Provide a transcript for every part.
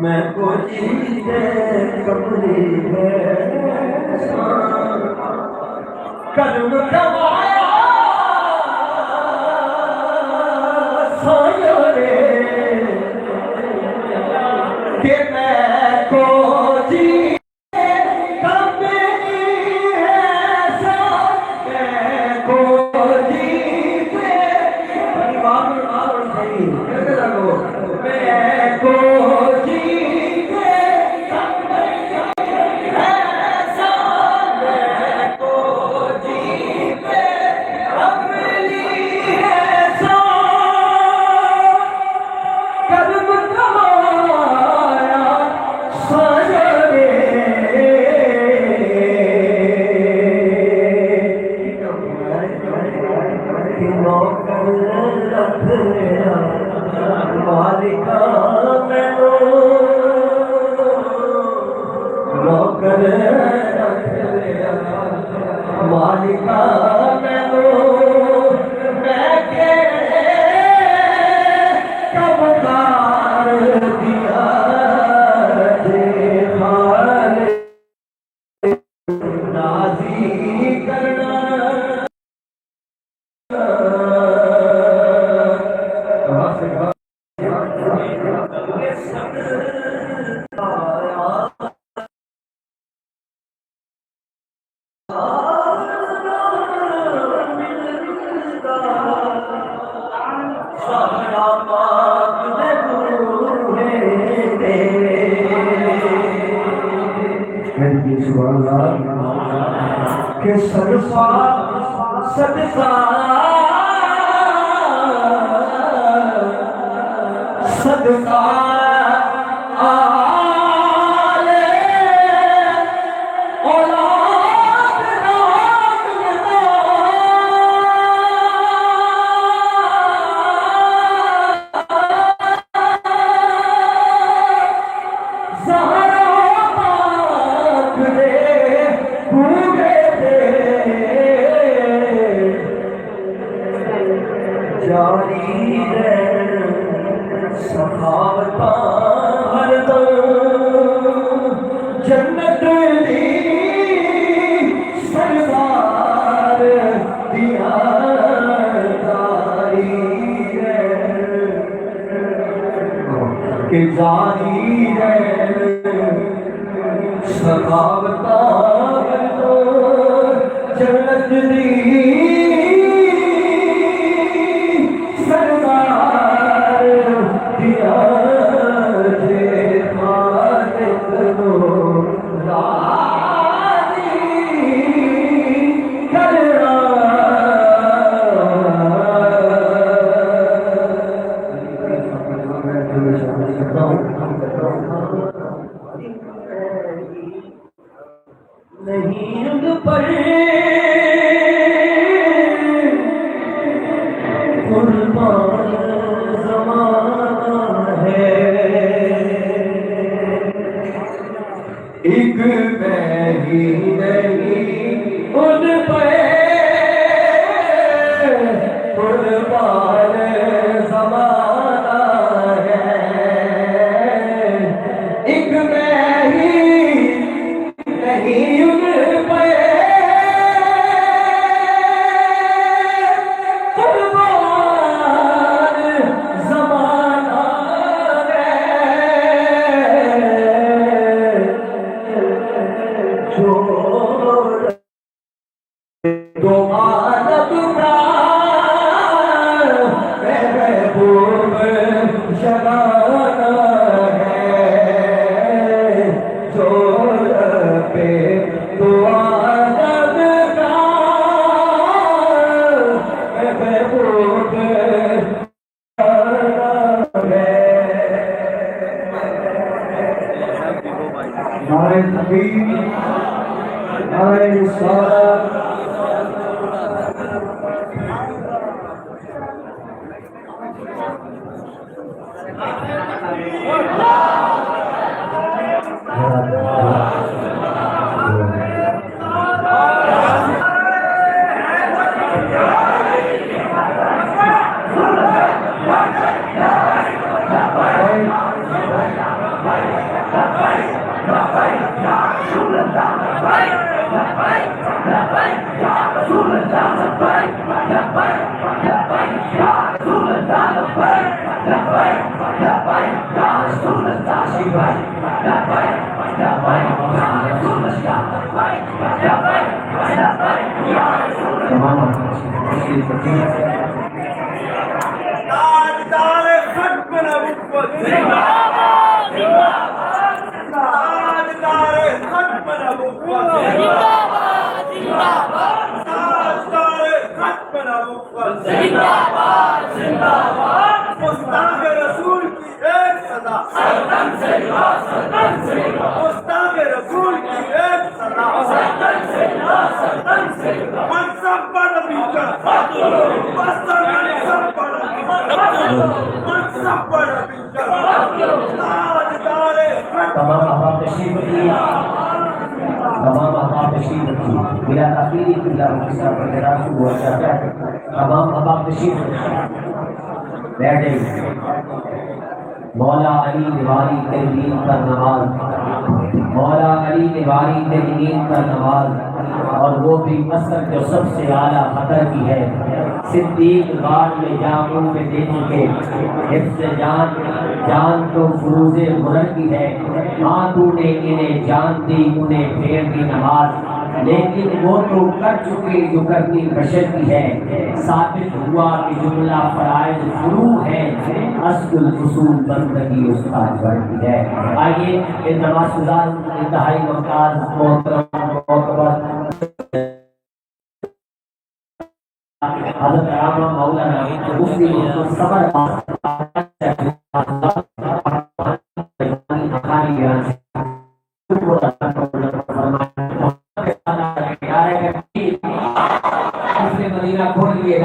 میں کو چیزیں کمری ہے قدم کمایا سایہ نے کہ میں کو چیزیں کمری ہے میں کو چیزیں آر صحیح میں کو کہ صدقہ صدقہ صدقہ جنت دی سرکار دیا داری کہ جاری سخاوتہ جنت دی سرکار دیا نہیں ان پر قربان زمانہ ہے ایک میں ہی نہیں ان پر قربان زمانہ ہے ایک میں ہی نہیں ان پر قربان زمانہ جو دو عالم کا محبوب شبانہ ہے جو پہ دو عالم کا محبوب نعرہ تکبیر نعرہ رسالت تاجدار ختم نبوت زندہ باد، تاجدار ختم نبوت زندہ باد، تاجدار ختم نبوت زندہ باد، مستاق رسول کی ایک صدا، مستاق رسول کی ایک صدا، منصب پر نبی کا منصب پر نبی کا منصب پر نبی کا تاجدار تمام احباب تشریف رکھیے، تمام احباب تشریف رکھیے، بلا تاخیر بلا مختصر پر خطاب شروع ہو جاتا ہے۔ تمام احباب تشریف رکھیے، بیٹھے۔ مولا علی دیواری تحریر کا نواز، مولا علی دیواری تحریر کا نواز، اور وہ بھی مصر جو سب سے اعلیٰ خطر کی ہے، صدیق غار میں جاموں میں دینے کے حفظ جان، جان تو فروز مرر کی ہے، ہاں تو نے انہیں جان دی انہیں پھیر دی نماز، لیکن وہ تو کر چکے جو کرنی بشر کی ہے، ثابت ہوا کہ جملہ فرائض فروع ہے، اصل الاصول بندگی اس کا جڑ کی ہے۔ آئیے ان نماز گزار انتہائی ممتاز محترم معتبر حضرت علامہ مولانا مفتی صبر مدینہ کھول لیے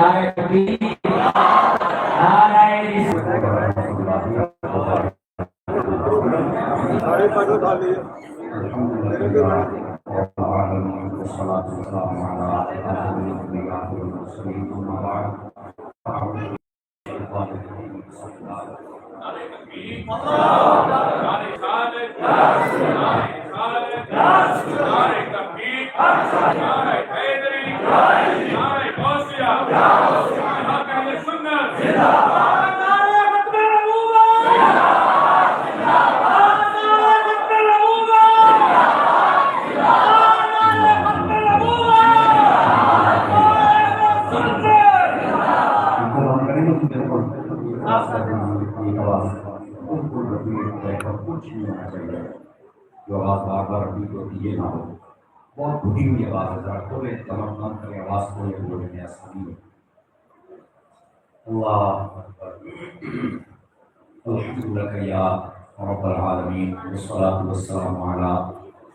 جو آواز بار بار ریپیٹ ہوتی یہ نہ ہو، بہت بھٹی ہوئی آواز ہے، ذرا کھولے تمام کریں آواز کھولے بولے میں آسانی ہے۔ اللہ اکبر، الحمد للہ یا رب العالمین، والصلاة والسلام علی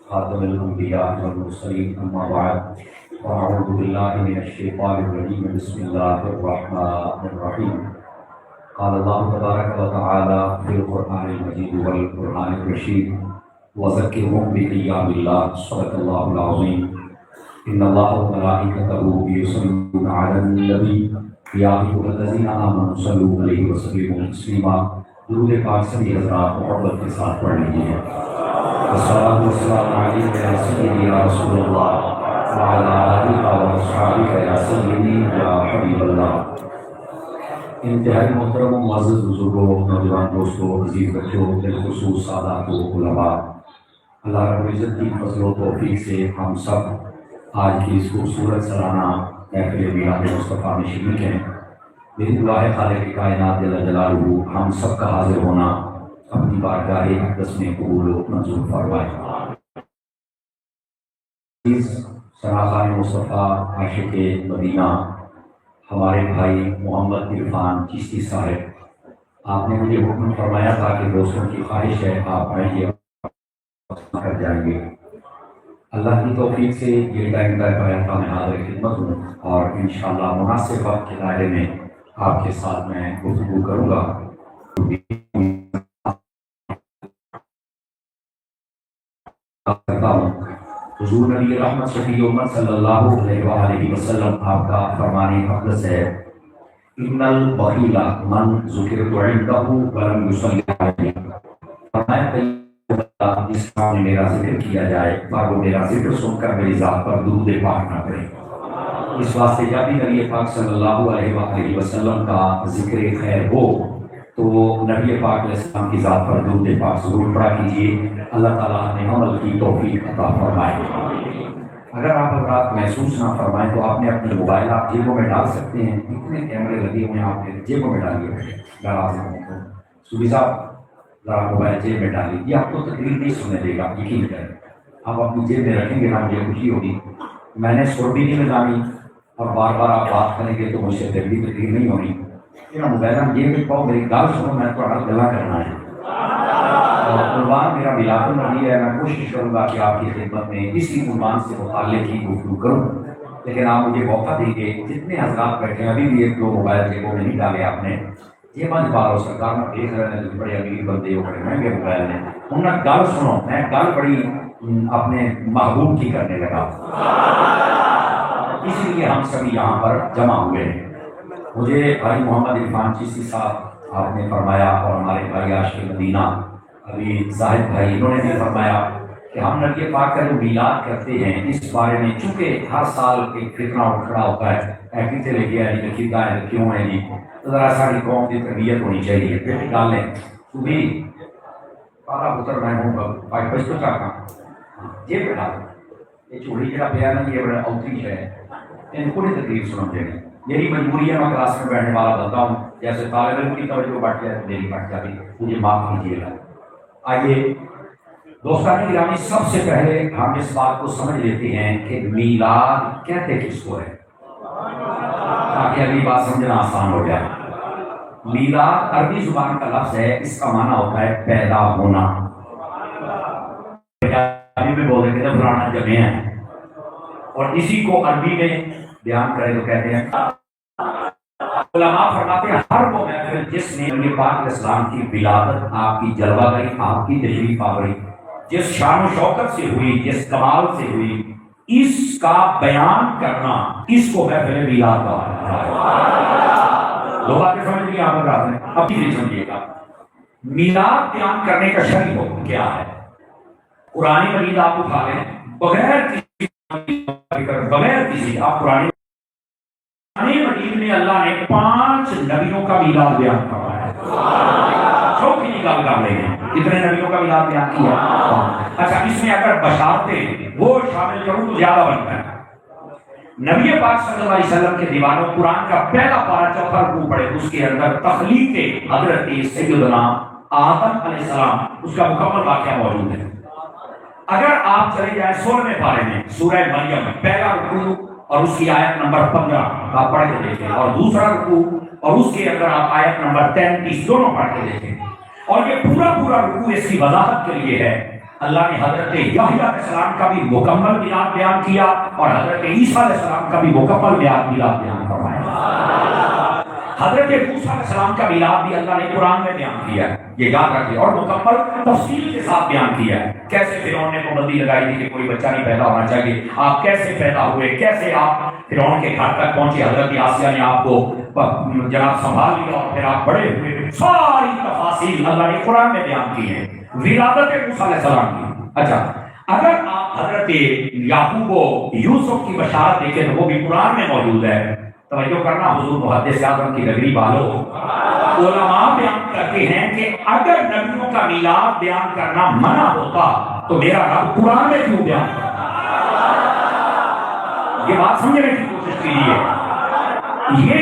خاتم الانبیاء والمرسلین، اما بعد، فاعوذ باللہ من الشیطان الرجیم، بسم اللہ الرحمن الرحیم۔ قال اللہ تبارک و تعالی فی القرآن المجید والقرآن الرشید وذکرهم بأیام اللہ، صدق اللہ العظیم۔ ان اللہ وملائکتہ یصلون علی النبی یا ایھا الذین آمنوا صلوا علیہ وسلموا تسلیما۔ درود پاک سبھی حضرات محبت کے ساتھ پڑھ لیجیے۔ الصلاۃ والسلام علیک یا سیدی یا رسول اللہ وعلی آلک واصحابک یا سیدی یا حبیب اللہ۔ انتہائی محترم و معزز بزرگوں، نوجوان دوستوں، عزیز بچوں، بالخصوص سادات و علماء، اللہ رب العزت کی فضل و توفیق سے ہم سب آج کی اس خوبصورت سالانہ محفل میلاد مصطفیٰ میں شریک ہیں۔ میری دعا ہے خالق کائنات جل جلالہ ہم سب کا حاضر ہونا اپنی بارگاہ اقدس میں قبول و منظور فرمائے۔ سراخان مصطفیٰ عاشق مدینہ ہمارے بھائی محمد عرفان چشتی صاحب، آپ نے مجھے حکم فرمایا تھا کہ دوستوں کی خواہش ہے آپ آئیں گے کر جائیں گے۔ اللہ کی توفیق سے یہ ٹائم طے پایا تھا، میں حاضر خدمت ہوں اور انشاءاللہ مناسب وقت کے دائرے میں آپ کے ساتھ میں گفتگو کروں گا۔ حضور نبی رحمت شفیع امت صلی اللہ علیہ وآلہ وسلم آپ کا فرمان اقدس ہے، ان البخیل من ذکرت عنده ولم یصلی علیہ، فرمایا جس نے میرا ذکر کیا جائے پر وہ میرا ذکر سن کر میری ذات پر درود پاک نہ کرے۔ اس واسطے جب بھی نبی پاک صلی اللہ علیہ وآلہ وسلم کا ذکر خیر ہو تو نبی پاک علیہ السلام کی ذات پر درود پاک ضرور پڑھا کیجیے، اللہ تعالیٰ نے عمل کی توفیق عطا فرمائے۔ اگر آپ حضرات محسوس نہ فرمائیں تو آپ نے اپنے موبائل آپ جیبوں میں ڈال سکتے ہیں، کتنے کیمرے لگے ہوئے ہیں آپ نے جیبوں میں ڈالیے، صوبی صاحب ذرا موبائل جیب میں ڈالیے، یہ آپ کو تقریر نہیں سننے دے گا، یقین کریں، آپ اپنی جیب میں رکھیں گے نا مجھے خوشی ہوگی۔ میں نے سر بھی نہیں لگانی اور بار بار آپ بات کریں گے تو مجھ سے دل بھی تقریر نہیں ہونی، میرا موبائل ہم جیب میں پاؤ، میری گال سنو، میں تو گلا کرنا ہے اور عنوان میرا میلاد النبی ہے، میں کوشش کروں گا کہ آپ کی خدمت میں اسی عنوان سے متعلق ہی گفتگو کروں، لیکن آپ مجھے موقع دیں گے جتنے حضرات بیٹھے ہیں ابھی بھی ایک دو موبائل جیبوں میں نہیں ڈالے آپ نے، یہ مجھ بارو سرکار میں دیکھ رہے ہیں بڑے امیر بندے ہو، بڑے مہنگے موبائل ہیں، انہوں نے گل سنو، میں گل بڑی اپنے محبوب کی کرنے لگا، اس لیے ہم سبھی یہاں پر جمع ہوئے ہیں۔ مجھے بھائی محمد عرفان چیسی صاحب آپ نے فرمایا اور ہمارے بھائی عاشق مدینہ ابھی زاہد بھائی انہوں نے بھی فرمایا کہ ہم نبی پاک کا جو میلاد کرتے ہیں اس بارے میں چونکہ ہر سال ایک فتنہ کھڑا ہوتا ہے، کتنے لے گیا جی کتنا ہے کیوں ہے جی، تو ذرا ساری قوم کی تربیت ہونی چاہیے، پھر ڈالیں تو بھی پارا پتر میں ہوں بھائی بچ تو چاہتا یہ پہ ڈالیں، یہ چوڑی جہاں پہ نا یہ بڑا اوتری ہے، ان کو نہیں تکلیف سنم دینی، میری مجبوری ہے، میں کلاس میں بیٹھنے والا بنتا ہوں، جیسے طالب علم کی توجہ بٹ جائے تو میری بٹ جاتی، مجھے معاف کیجیے گا۔ آئیے دوستان گرامی، سب سے پہلے ہم اس بات کو سمجھ لیتے ہیں کہ میلاد کہتے کس کو ہے، تاکہ اگلی بات سمجھنا آسان ہو جائے۔ میلاد عربی زبان کا لفظ ہے، اس کا معنی ہوتا ہے پیدا ہونا، عربی میں بول رہے ہیں فلانا جمع ہے، اور اسی کو عربی میں بیان کرے تو کہتے ہیں، علماء فرماتے ہیں ہر وہ محفل جس نے نبی پاک علیہ السلام کی ولادت، آپ کی جلوہ گری، آپ کی تشریف آوری جس شان و شوکت سے ہوئی، جس کمال سے ہوئی، اس کا بیان کرنا، اس کو محفل میلاد کہا ہے۔ دو باتیں سمجھ لیں آپ ہیں، اب بھی سمجھیے گا، میلاد بیان کرنے کا شرعی حکم کیا ہے؟ قرآن مجید آپ اٹھا لیں، بغیر کسی آپ قرآن مجید میں اللہ نے 5 نبیوں کا میلاد بیان کروایا ہے، چوکی نکال کر لیں گے کتنے نبیوں کا میلاد بیان کیا؟ اچھا، اس میں اگر بشارتیں وہ شامل کروں تو زیادہ بنتا ہے۔ نبی پاک صلی اللہ علیہ وسلم کے دیوانوں قرآن کا پہلا پارہ 4 رکوع پڑھے، اس کے اندر تخلیق حضرت سیدنا آدم علیہ السلام اس کا مکمل واقعہ موجود ہے۔ اگر آپ چلے جائیں 16ویں پارے میں سورہ مریم پہلا رکوع اور اس کی آیت نمبر 15 آپ پڑھ کے دیکھیں، اور دوسرا رکوع اور اس کے اندر آپ آیت نمبر 33 دونوں پڑھ کے دیکھیں، اور یہ پورا رکوع اس کی وضاحت کے لیے ہے۔ اللہ نے حضرت یحییٰ علیہ السلام کا بھی مکمل میلاد بیان کیا اور حضرت عیسیٰ علیہ السلام کا بھی مکمل میلاد بیان فرمایا۔ حضرت موسیٰ علیہ السلام کا میلاد بھی اللہ نے قرآن میں بیان کیا ہے، یہ یاد رکھیں، اور مکمل تفصیل کے ساتھ بیان کیا ہے۔ کیسے فرعون نے پابندی لگائی تھی کہ کوئی بچہ نہیں پیدا ہونا چاہیے، آپ کیسے پیدا ہوئے، کیسے آپ فرعون کے گھر تک پہنچے، حضرت آسیہ نے آپ کو جناب سنبھال لیا اور پھر آپ بڑے ہوئے، ساری تفاصیل اللہ نے قرآن میں بیان کی ہیں ولادت موسیٰ علیہ السلام کی۔ اچھا، اگر آپ حضرت یعقوب و یوسف کی بشارت دیکھیں تو وہ بھی قرآن میں موجود ہے۔ توجہ کرنا، حضور محدث اعظم کی نگری والوں، علماء بیان کرتے ہیں کہ اگر نبیوں کا میلاد بیان کرنا منع ہوتا تو میرا رب قرآن میں کیوں بیان کرتا؟ یہ بات سمجھنے کی کوشش کیجیے، یہ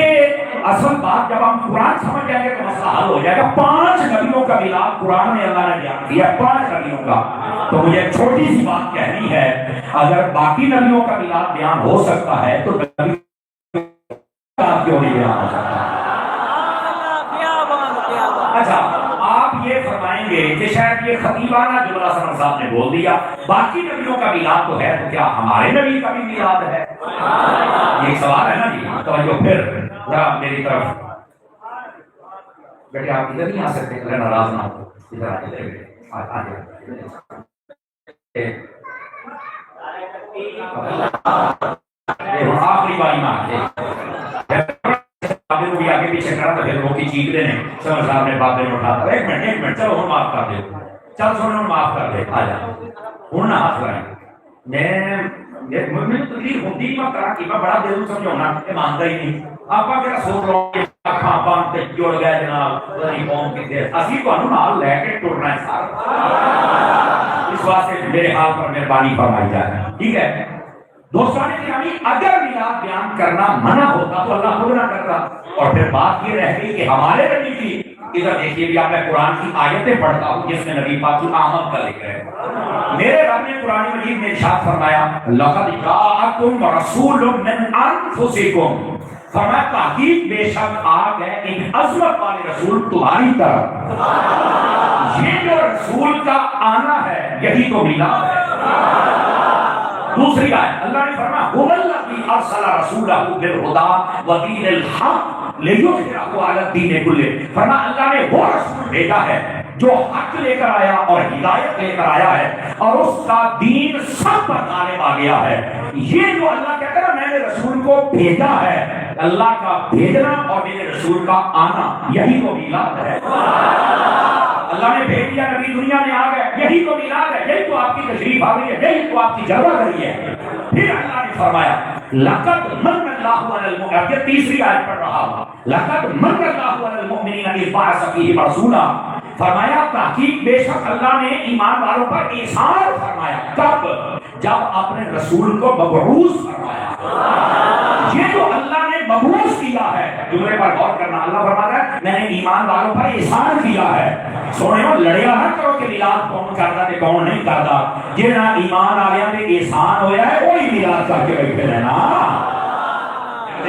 اصل بات جب ہم قرآن سمجھ جائیں گے تو مسئلہ حل ہو جائے گا۔ 5 نبیوں کا میلاد قرآن میں اللہ نے بیان کیا، 5 نبیوں کا۔ تو مجھے چھوٹی سی بات کہنی ہے، اگر باقی نبیوں کا میلاد بیان ہو سکتا ہے تو کیوں نہیں بیان ہو سکتا؟ اچھا، آپ یہ فرمائیں گے کہ شاید یہ خطیبانہ جملہ سمر صاحب نے بول دیا، باقی نبیوں کا میلاد تو ہے، تو کیا ہمارے نبی کا بھی میلاد ہے؟ یہ ایک سوال ہے نا جی۔ توجہ پھر ذرا میری طرف بیٹے، آپ ادھر نہیں آ سکتے، اگر ناراض نہ ہو ادھر آ جائیں۔ آخری باری میں بابے کو بھی آگے پیچھے کرا تھا، پھر وہ کی چیخ دینے سمر صاحب نے بابے نے اٹھا تھا، ایک منٹ چلو ہوں معاف کر دے، چل سونے معاف کر دے، آ جا ہوں نہ ہاتھ لائیں۔ میں مجھے تکلیف ہوتی میں کرا کہ میں بڑا دل سمجھانا کہ مانتا ہی نہیں آپ کا سوچ لو کہ اکھاں بند تے جڑ گئے جناب پتہ نہیں قوم کتے اسی تانوں نال لے کے ٹرنا ہے سارا اس واسطے میرے حال پر مہربانی فرمائی جائے ٹھیک ہے دوستان گرامی اگر میلاد بیان کرنا منع ہوتا تو اللہ خود نہ کرتا اور پھر بات یہ رہ گئی کہ ہمارے نبی کی ادھر دیکھیے بھی آپ میں قرآن کی آیتیں پڑھتا ہوں جس میں نبی پاک کی آمد کا ذکر ہے میرے رب نے قرآن مجید میں ارشاد فرمایا لقد جاءکم رسول من انفسکم فرمایا تحقیق بے شک آ گئے ایک عظمت والے رسول تمہاری طرف یہ جو رسول کا آنا ہے یہی تو میلاد ہے دوسری آیت اللہ نے فرمایا هو الذی ارسل رسولہ بالہدی ودین الحق لیظہرہ علی الدین کلہ فرمایا اللہ نے وہ رسول بھیجا ہے جو حق لے کر آیا اور ہدایت لے کر آیا ہے اور اس کا دین سب پر غالب آ گیا ہے یہ جو اللہ کہتا ہے میں نے رسول کو بھیجا ہے اللہ کا بھیجنا اور میرے رسول کا آنا یہی تو میلاد ہے اللہ نے بھیج دیا نبی دنیا میں آ گئے یہی تو میلاد ہے یہی تو آپ کی تشریف آ گئی ہے یہی تو آپ کی جلوہ گری ہے پھر اللہ نے فرمایا لقد من اللہ علی المؤمنین یہ تیسری آیت پڑھ رہا ہوں لقد من اللہ علی المؤمنین اذ بعث فیہم رسولا فرمایا تحقیق بے شک اللہ نے ایمان والوں پر احسان فرمایا کب جب اپنے رسول کو مبعوث فرمایا یہ جو اللہ نے مبعوث کیا ہے جملے پر غور کرنا اللہ فرماتا ہے میں نے ایمان والوں پر احسان کیا ہے سونے ہو لڑیا نہ کرو کہ میلاد کون کرتا تے کون نہیں کرتا یہ نہ ایمان والوں نے احسان ہویا ہے وہی میلاد کر کے بیٹھے رہنا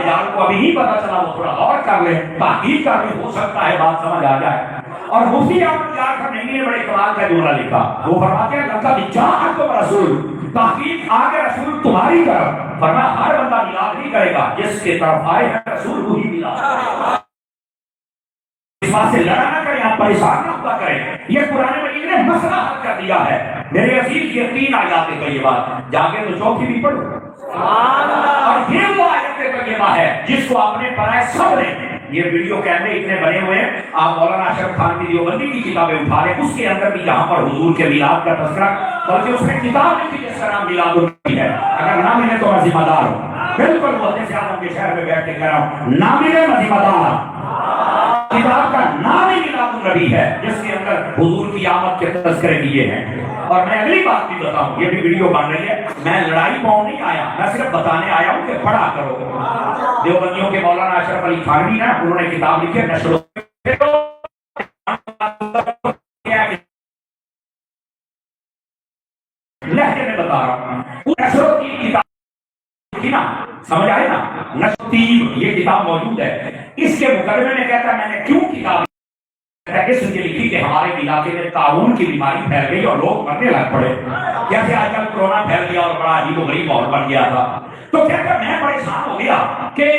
یار کو ابھی ہی پتا چلا وہ تھوڑا اور کر لے تحقیق کر بھی ہو سکتا ہے بات سمجھ آ جائے اور مفتی احمد یار کا نہیں نے بڑے کمال کا جملہ لکھا وہ فرماتے ہیں لقد جاءکم رسول تحقیق آگے رسول تمہاری طرف فرمایا ہر بندہ میلاد نہیں کرے گا جس کے طرف آئے ہیں رسول وہی میلاد اس بات سے لڑا نہ کریں آپ پریشان نہ ہوا کریں یہ قرآن مجید نے مسئلہ حل کر دیا ہے میرے عزیز یہ تین آیات ہے یہ بات جاگے تو چوکی بھی پڑھو اور یہ وہ آیت طیبہ ہے جس کو آپ نے پڑھا ہے سب نے یہ ویڈیو کیمرے اتنے بنے ہوئے ہیں آپ مولانا اشرف خان کی دیوبندی کی کتابیں اٹھا لیں اس کے اندر بھی یہاں پر حضور کے میلاد کا تذکرہ بلکہ اس میں کتاب لکھی جس کا نام میلاد النبی ہے اگر نہ ملے تو میں ذمہ دار ہوں بالکل محدث اعظم کے شہر میں بیٹھ کے کہہ رہا ہوں نہ ملے میں ذمہ دار کتاب کا نام ہی میلاد النبی ہے جس کے اندر حضور کی آمد کے تذکرے کیے ہیں اور میں اگلی بات بھی بتاؤں یہ بھی ویڈیو بن رہی ہے میں لڑائی پاؤں نہیں آیا میں صرف بتانے آیا ہوں کہ پڑھا کرو دیوبندیوں کے مولانا اشرف علی تھانوی نا انہوں نے کتاب لکھی ہے نشر لہجے میں بتا رہا ہوں نشر کی کتاب نا سمجھ آئے نا نشر یہ کتاب موجود ہے اس کے مقدمے میں کہتا ہے میں نے کیوں کتاب اس لیے لکھی کہ ہمارے علاقے میں تعاون کی بیماری پھیل گئی اور لوگ مرنے لگ پڑے جیسے آج کل کورونا پھیل گیا اور بڑا عجیب و غریب ماحول بن گیا تھا تو کہتا میں پریشان ہو گیا کہ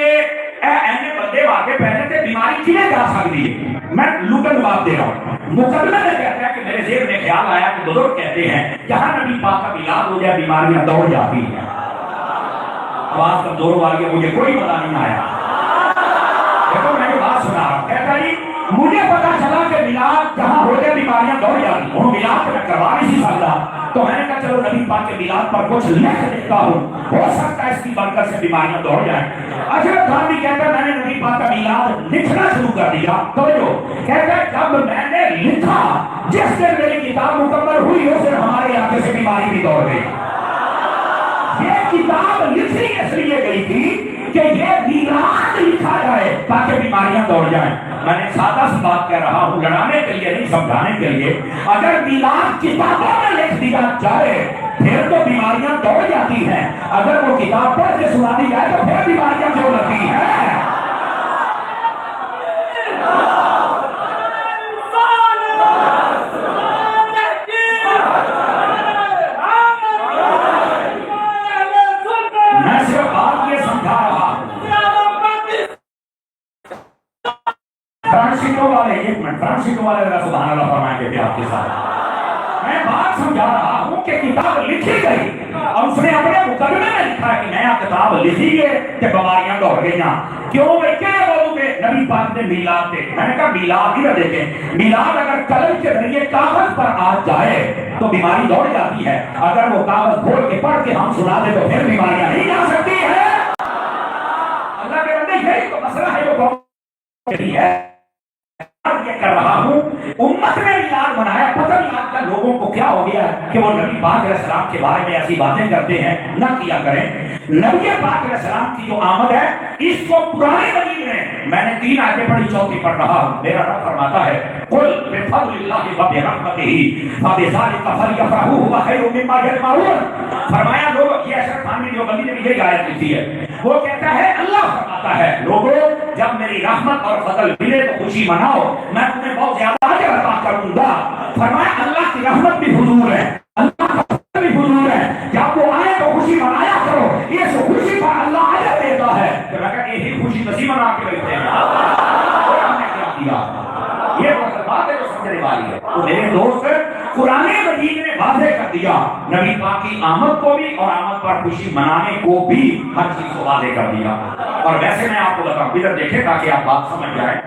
ایسے بندے واقع پہلے تھے بیماری کیوں جا سکتی ہے میں لوٹن جواب دے رہا ہوں مقدمے میں کہتا ہے کہ میرے ذہن میں خیال آیا کہ بزرگ کہتے ہیں جہاں نبی پاک کا میلاد ہو جائے بیماریاں دوڑ جاتی ہیں آواز کمزور والی ہے مجھے کوئی پتا نہیں آیا دیکھو میں جو بات سنا رہا ہوں کہتا جی مجھے پتا چلا کہ میلاد جہاں ہو جائے بیماریاں دوڑ جاتی ہیں وہ میلاد میں کروا نہیں سکتا تو میں نے کہا چلو نبی پاک کے میلاد پر کچھ لکھ دیتا ہوں ہو سکتا ہے اس کی برکت سے بیماریاں دوڑ جائیں اشرف خان بھی کہتا ہے میں نے نبی پاک کا میلاد لکھنا شروع کر دیا تو جو کہتا ہے جب میں نے لکھا جس دن میری کتاب مکمل ہوئی اس دن ہمارے علاقے سے بیماری بھی دوڑ گئی یہ کتاب لکھی اس لیے گئی تھی کہ یہ میلاد لکھا جائے تاکہ بیماریاں دوڑ جائیں میں نے سادہ سی بات کہہ رہا ہوں لڑانے کے لیے نہیں سمجھانے کے لیے اگر میلاد کتابوں میں لکھ دیا جائے پھر تو بیماریاں دوڑ جاتی ہیں اگر وہ کتاب پڑھ کے سنا دی جائے تو پھر بیماریاں جو لگتی ہیں فرانسیسو والے ذرا سبحان اللہ فرمائیں گے آپ کے ساتھ میں بات سمجھا رہا ہوں کہ کتاب لکھی گئی اور اس نے اپنے مقدمے میں لکھا ہے کہ میں آپ کتاب لکھی ہے کہ بیماریاں دوڑ گئی کیوں بھائی کیا بولوں گے نبی پاک نے میلاد دے میں نے کہا میلاد ہی نہ دیکھیں میلاد اگر قلم کے ذریعے کاغذ پر آ جائے تو بیماری دوڑ جاتی ہے اگر وہ کاغذ کھول کے پڑھ کے ہم سنا دیں تو پھر بیماریاں نہیں جا سکتی ہے اللہ کے بندے یہی تو مسئلہ ہے وہ ہے یہ کر رہا ہوں امت نے میلاد منایا پتہ نہیں آج کل لوگوں کو کیا ہو گیا کہ وہ نبی پاک علیہ السلام کے بارے میں ایسی باتیں کرتے ہیں نہ کیا کریں نبی پاک علیہ السلام کی جو آمد ہے اس کو پرانے مدینے میں نے 3 آیتیں پڑھی چوتھی پڑھ رہا ہوں میرا رب فرماتا ہے قل بفضل اللہ وبرحمتہ فبذلک فلیفرحوا هو خیر مما یجمعون فرمایا لوگ یہ اشرف خان جو بندی نے بھی یہی آیت لکھی ہے وہ کہتا ہے اللہ فرماتا ہے لوگوں جب میری رحمت اور فضل ملے تو خوشی مناؤ میں تمہیں بہت زیادہ اجر عطا کروں گا فرمایا اللہ کی رحمت بھی حضور ہے اللہ کا فضل بھی حضور ہے جب وہ آئے تو خوشی منایا کرو یہ سو خوشی پر اللہ اجر دیتا ہے تو میں کہا یہی خوشی نصیب منا کے بیٹھے ہیں اور ہم نے کیا کیا یہ وہ بات ہے جو سمجھنے والی ہے تو میرے دوست قرآن مجید نے واضح کر دیا نبی پاک کی آمد کو بھی اور آمد پر خوشی منانے کو بھی ہر چیز کو واضح کر دیا اور ویسے میں آپ کو بتاؤں ادھر دیکھیں تاکہ آپ بات سمجھ جائیں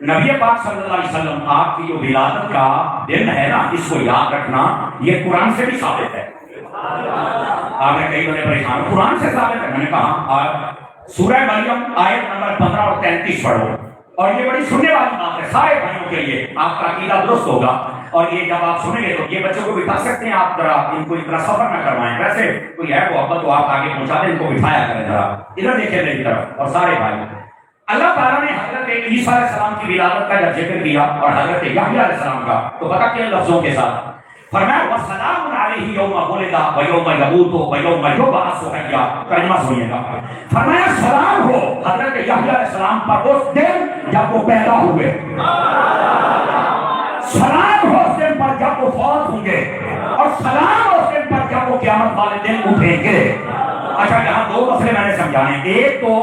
نبی پاک صلی اللہ علیہ وسلم آپ کی جو ولادت کا دن ہے نا اس کو یاد رکھنا یہ قرآن سے بھی ثابت ہے آپ نے کئی بڑے پریشان قرآن سے ثابت ہے میں نے کہا سورہ مریم آیت نمبر 15 اور 33 پڑھو اور یہ بڑی سننے والی بات ہے سارے بھائیوں کے لیے آپ کا عقیدہ درست ہوگا اور یہ جب آپ سنیں گے تو یہ بچوں کو بٹھا سکتے ہیں آپ ذرا ان کو اتنا سفر نہ کروائیں ویسے کوئی ہے محبت تو آپ آگے پہنچا دیں ان کو بٹھایا کریں ذرا ادھر دیکھیں میری طرف اور سارے بھائی اللہ تعالیٰ نے حضرت عیسیٰ علیہ السلام کی ولادت کا جب ذکر کیا اور حضرت یحییٰ علیہ السلام کا تو پتہ کن لفظوں کے ساتھ فرمایا وَسَلَامٌ عَلَيْهِ يَوْمَ وُلِدَ وَيَوْمَ يَمُوتُ وَيَوْمَ يُبْعَثُ حَيًّا ترجمہ سنیے گا فرمایا سلام ہو حضرت یحییٰ علیہ السلام پر اس دن جب وہ پیدا ہوئے سلام ہو اس دن پر جب وہ فوت ہوں گے اور سلام ہو اس دن پر جب وہ قیامت والے دن اٹھیں گے اچھا یہاں 2 مسئلے میں نے سمجھانے ایک تو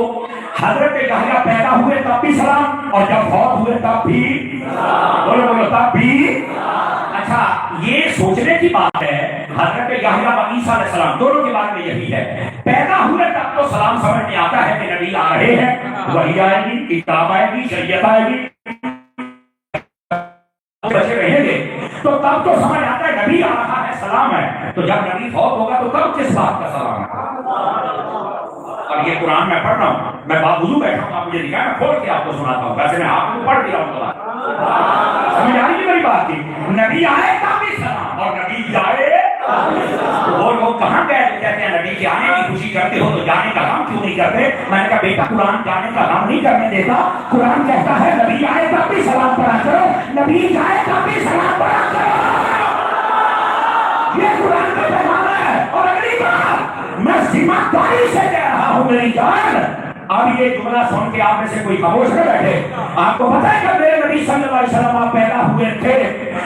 حضرت یحییٰ پیدا ہوئے تب بھی سلام اور جب فوت ہوئے تب بھی بولو تب بھی اچھا یہ سوچنے کی بات ہے حضرت یحییٰ و عیسیٰ علیہ السلام دونوں کے بارے میں یہی ہے پیدا ہوئے تب تو سلام سمجھ میں آتا ہے کہ نبی آ رہے ہیں وحی آئے گی کتاب آئے گی شریعت آئے گی بچے رہیں گے تو تب تو سمجھ آتا ہے نبی آ رہا ہے سلام ہے تو جب نبی فوت ہوگا تو تب کس بات کا سلام ہے اور یہ قرآن میں پڑھ رہا ہوں میں باوضو بیٹھا ہوں آپ مجھے دکھائیں میں کھول کے آپ کو سناتا ہوں ویسے میں آپ کو پڑھ دیا ہوں سمجھ آ رہی ہے میری بات کی نبی آئے تب بھی سلام اور نبی جائے وہ لوگ کہاں گئے تو کہتے ہیں نبی کے آنے کی خوشی کرتے ہو تو جانے کا غم کیوں نہیں کرتے میں نے کہا بیٹا قرآن جانے کا غم نہیں کرنے دیتا قرآن کہتا ہے نبی آئے تب بھی سلام پڑھا کرو نبی جائے تب بھی سلام پڑھا کرو یہ قرآن کا پیغام ہے اور اگلی بات میں ذمہ داری سے کہہ رہا ہوں میری جان اب یہ جملہ سن کے آپ میں سے کوئی خاموش نہ بیٹھے آپ کو پتہ ہے کہ میرے نبی صلی اللہ علیہ وسلم آپ پیدا ہوئے تھے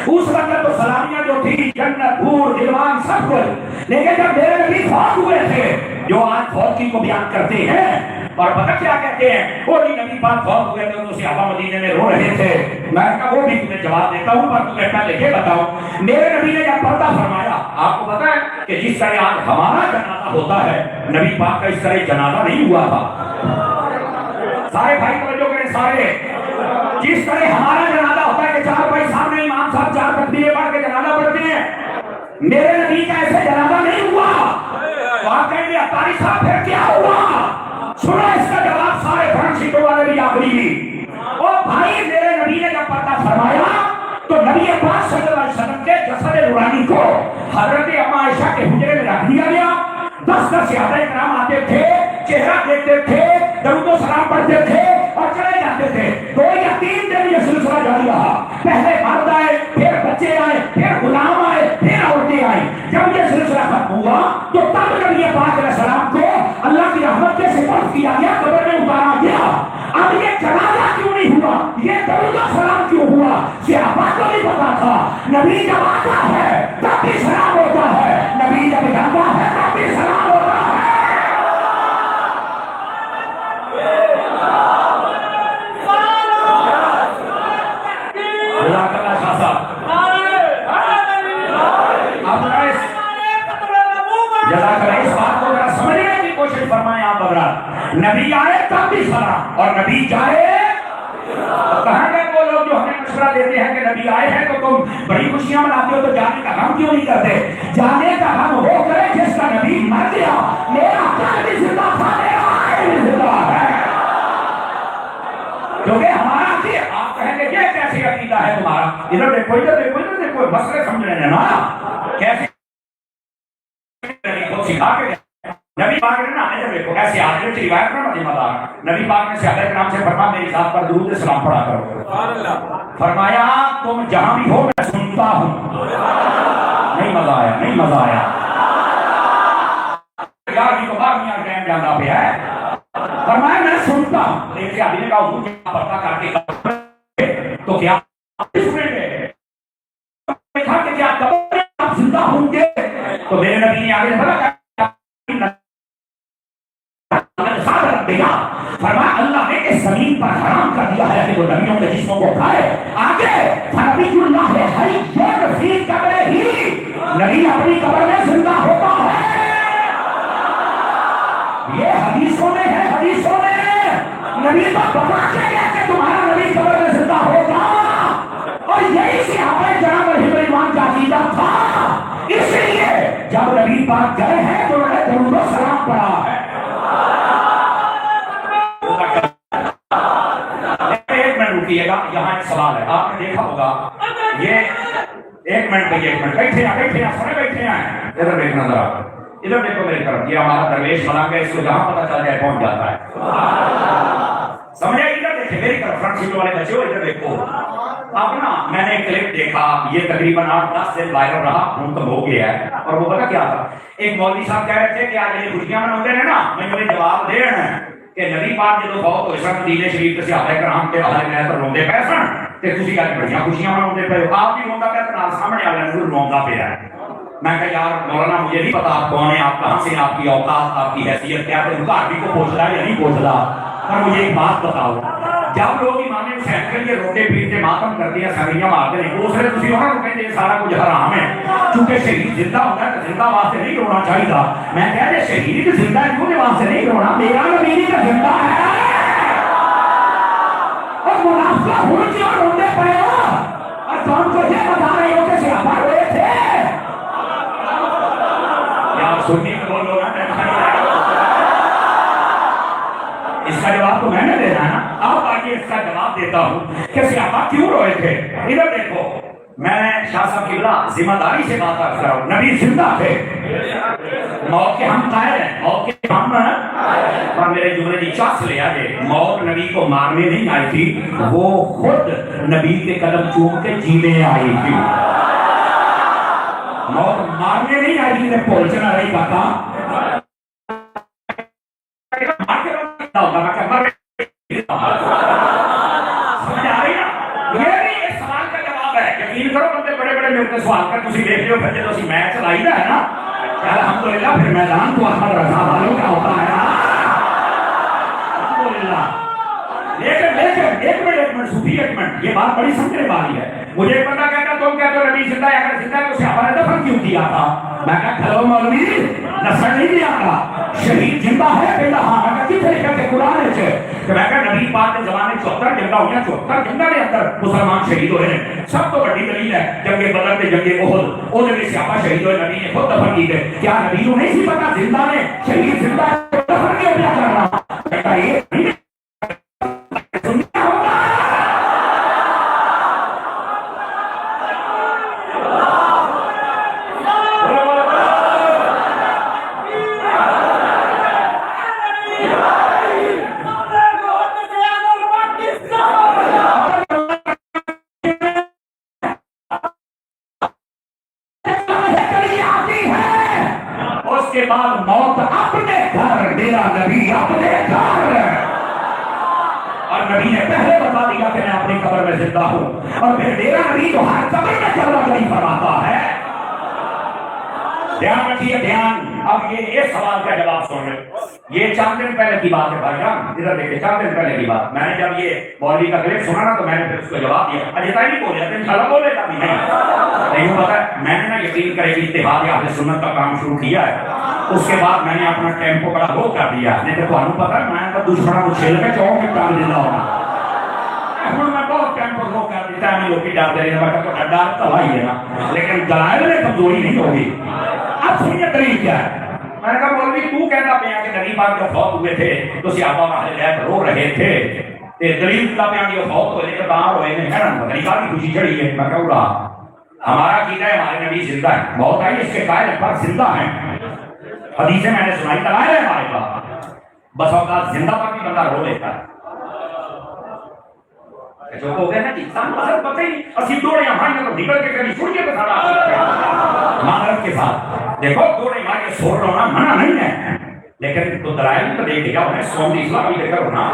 اس وقت تو سلامیاں جو تھی جنت حور رضوان سب کچھ لیکن جب میرے نبی فوت ہوئے تھے جو آج فوت کو بیان کرتے ہیں اور پتہ کیا کہتے ہیں وہ نبی پاک فوت ہوئے تھے تو صحابہ مدینے میں رو رہے تھے میں کہا وہ بھی تمہیں جواب دیتا ہوں پر تمہیں پہلے یہ بتاؤ میرے نبی نے جب پردہ فرمایا آپ کو پتہ ہے کہ جس طرح آج ہمارا جنازہ ہوتا ہے نبی پاک کا اس طرح جنازہ نہیں ہوا تھا سارے بھائی توجہ کریں سارے جس طرح ہمارا جنازہ ہوتا ہے کہ 4 بھائی سامنے امام صاحب 4 تکبیریں پڑھ کے جنازہ پڑھتے ہیں میرے نبی کا ایسے جنازہ نہیں ہوا تو آپ کہیں گے اطاری صاحب پھر کیا ہوا سنو اس کا جواب سارے فرنٹ سیٹوں والے بھی آخری بھی اور بھائی میرے نبی نے جب پردہ فرمایا تو نبی پاک صلی اللہ علیہ وسلم کے جسد نورانی کو حضرت اما عائشہ کے حجرے میں رکھ دیا گیا 10 صحابہ کرام آتے تھے چہرہ دیکھتے تھے درود و سلام پڑھتے تھے اور چلے جاتے تھے 2 یا 3 دن یہ سلسلہ جاری رہا پہلے مرد آئے پھر بچے آئے پھر غلام آئے پھر عورتیں آئیں جب یہ سلسلہ ختم ہوا تو تب نبی پاک علیہ السلام کو اللہ کی رحمت کے سپرد کیا گیا قبر میں اتارا گیا اب یہ جنازہ کیوں نہیں ہوا یہ درود و سلام کیوں ہوا صحابہ کو نہیں پتا تھا نبی جب آتا ہے تب بھی سلام ہوتا ہے نبی جب جاتا ہے تب بھی سلام ہوتا ہے جزاک اللہ اس بات بات کو ذرا سمجھنے کی کوشش فرمائیں آپ حضرات. نبی آئے تب بھی سلام اور نبی جائے کہاں گئے وہ لوگ جو ہمیں مشورہ دیتے ہیں کہ نبی آئے ہیں تو تم بڑی خوشیاں مناتے ہو تو جانے کا غم کیوں نہیں کرتے؟ جانے کا غم وہ کرے جس کا نبی مر گیا. میرا کیا بھی زندہ تھا، میرا آئے بھی زندہ ہے. کیونکہ ہمارا آپ کہیں گے یہ کیسے عقیدہ ہے تمہارا؟ ادھر دیکھو ادھر دیکھو ادھر دیکھو، مسئلے سمجھ رہے ہیں نا کیسے سکھا کے نبی پاک نے نا ادھر دیکھو ایسے آدمی کی روایت میں مجھے مزہ آ نبی پاک نے صحابہ کرام سے فرمایا میری ذات پر درود سلام پڑھا کرو. فرمایا تم جہاں بھی ہو میں سنتا ہوں. نہیں مزہ آیا، نہیں مزہ آیا یار، یہ تو باہر میاں ٹائم جانا پہ ہے. فرمایا میں سنتا ہوں. ایک آدمی نے کہا حضور کیا پتہ کر کے تو کیا سنیں گے؟ کہا کہ کیا قبر میں آپ زندہ ہوں گے؟ تو میرے نبی نے آگے بڑھا فرمایا اللہ نے اس زمین پر حرام کر دیا ہے کہ وہ نبیوں کے جسموں کو کھائے. آگے نبی اللہ حی فی قبرہ ہی، نبی اپنی قبر میں زندہ ہوتا ہے. یہ حدیثوں میں ہے، حدیثوں میں نبی تو بتاتے ہیں کہ تمہارا نبی قبر میں زندہ ہوگا. اور یہی صحابہ کرام رضی اللہ عنہم کا عقیدہ تھا. اس لیے جب نبی پاک گئے ہیں تو انہوں نے درود و سلام پڑھا ہے. ایک منٹ رکیے گا، یہاں ایک سوال ہے. آپ نے دیکھا ہوگا یہ ایک منٹ بیٹھے ہیں سارے بیٹھے ہیں. ادھر دیکھنا ذرا، ادھر دیکھو میری طرف. یہ ہمارا درویش ملنگ ہے، اس کو جہاں پتہ چل جائے پہنچ جاتا ہے. سمجھے؟ ادھر دیکھیں میری طرف، فرنٹ سیٹ والے بچے ہو ادھر دیکھو. اب نا میں نے ایک کلپ دیکھا، یہ تقریباً 8-10 دن وائرل رہا، منتخب ہو گیا ہے. اور وہ پتا کیا تھا؟ ایک مولوی صاحب کہہ رہے تھے کہ آج یہ خوشیاں مناتے ہیں نا، میں مجھے جواب دے رہے ہیں کہ نبی پاک جدوں بہت ہوئے سن مدینے شریف تے صحابہ کرام تے اہل بیت روندے پئے سن تے تسی اج بڑیاں خوشیاں مناتے پئے ہو. آپ بھی روندا پیا تے نال سامنے والے نوں روندا پیا ہے. میں کہا یار مولانا مجھے نہیں پتا آپ کون ہیں، آپ کہاں سے، آپ کی اوقات، آپ کی حیثیت کیا ہے. گھر بھی کو پوچھ رہا ہے یا نہیں پوچھ رہا؟ پر مجھے ایک بات بتاؤ، جب لوگ امام حسین کے لیے روٹے پیٹتے ماتم کرتے ہیں، سویاں مارتے ہیں، اس لیے تسی انہاں نوں کہندے سارا کچھ حرام ہے کیونکہ شہید زندہ ہوتا ہے تو زندہ واسطے نہیں رونا چاہیے. میں کہہ رہے شہید زندہ ہے کیوں واسطے نہیں رونا؟ میرا نبی کا زندہ ہے. اور منافقہ ہو کیوں روندے پئے ہو؟ اور کون کو یہ بتا رہے ہو کہ صحابہ روئے تھے؟ یا سنی میں بولو نا، اس کا جواب تو میں نے دینا ہے نا. اب آگے اس کا جواب دیتا ہوں کہ صحابہ کیوں روئے تھے. ادھر دیکھو، میں شاہ صاحب قبلہ ذمہ داری سے بات کر رہا ہوں. نبی زندہ تھے، موت کے ہم قائل ہیں، موت کے ہم پر میرے جملے کی چاس لے آئے. موت نبی کو مارنے نہیں آئی تھی، وہ خود نبی کے قدم چوم کے جینے آئی تھی. موت مارنے نہیں آئی تھی، پول چلا رہی کہا سمجھ آ رہی نا؟ یہ بھی ایک سوال کا جواب ہے. یقین کرو بندے بڑے بڑے میرے سوال کر تسی دیکھ لیو، پھر جب میچ لائی ہے نا الحمدللہ پھر میدان تو احمد رضا والوں کا ہوتا ہے نا. الحمدللہ. لیکن ایک منٹ صوفی، ایک منٹ، یہ بات بڑی سمجھنے والی ہے. مجھے ایک بندہ کہتا تم کہتے ہو نبی زندہ ہے، اگر زندہ ہے تو صحابہ نے دفن کیوں کیا تھا؟ میں کہا کھلو مولوی نسل نہیں دیا تھا، شہید زندہ ہے کہتا ہاں. میں کہا کتنے کہتے قرآن ہے کہ میں کہا نبی پاک کے زمانے 74 جنگا ہوئی ہیں، 74 جنگا کے اندر مسلمان شہید ہوئے ہیں. سب تو بڑی دلیل ہے جنگ بدر تے جنگ احد، وہ میں صحابہ شہید ہوئے، نبی نے خود دفن کی گئے. کیا نبی کو نہیں سی پتا زندہ نے شہید زندہ ہے دفن کیوں کیا کر رہا؟ میں کہا یہ کے بعد موت اپنے گھر، میرا نبی اپنے گھر. اور نبی نے پہلے بتا دیا کہ میں اپنی قبر میں زندہ ہوں. اور پھر میرا نبی تو ہر قبر میں چلا نہیں فرماتا ہے. دھیان رکھیے دھیان. اب یہ سوال کا جواب سن لیں. یہ 4 دن پہلے کی بات ہے بھائی جان, ادھر دیکھیں 4 دن پہلے کی بات. میں نے جب یہ مولوی کا کلپ سنا نا تو میں نے پھر اس کو جواب دیا. اجے تک نہیں بولے تھے, انشاءاللہ بولے گا بھی نہیں پتا. میں نے نا یقین کرے کہ اتحاد اہل سنت کا کام شروع کیا ہے. اس کے بعد میں نے اپنا ٹیمپو بڑا لو کر دیا. نہیں تو تمہیں پتا میں تو دشمنوں کو چھیل کے چوک میں ڈال دینا ہوگا. ہوں میں بہت ٹیمپو لو کر دیتا ہے. لوگ ڈرتے رہے میں ڈر تو ہی ہے نا, لیکن دلائل میں کمزوری نہیں ہوگی. اب سنیے دلیل کیا ہے. میں نے کہا مولوی تو کہتا پیا کہ نبی پاک جب فوت ہوئے تھے تو صحابہ اہل بیت رو رہے تھے. دلیل کا پیا کہ وہ فوت ہوئے تھے کہاں ہوئے ہیں نا نبی پاک کی خوشی چڑھی ہے. میں کہوں رہا ہمارا عقیدہ ہے ہمارے نبی زندہ ہے. بہت آئی اس کے قائل پر زندہ ہیں. حدیثیں میں نے سنائی دلائل ہے ہمارے پاس. بس اوقات زندہ پر بھی بندہ رو لیتا ہے. جو کو کہنا کہ انسان مذہب پتہ ہی اسی دوڑے ہمارے تو نکل کے کبھی چھوڑ کے بتا رہا معذرت کے ساتھ. دیکھو دوڑے مارے سور رونا منع نہیں ہے, لیکن تو دلائل تو دیکھ لیا انہیں سوم اسلام بھی دیکھ کر ہونا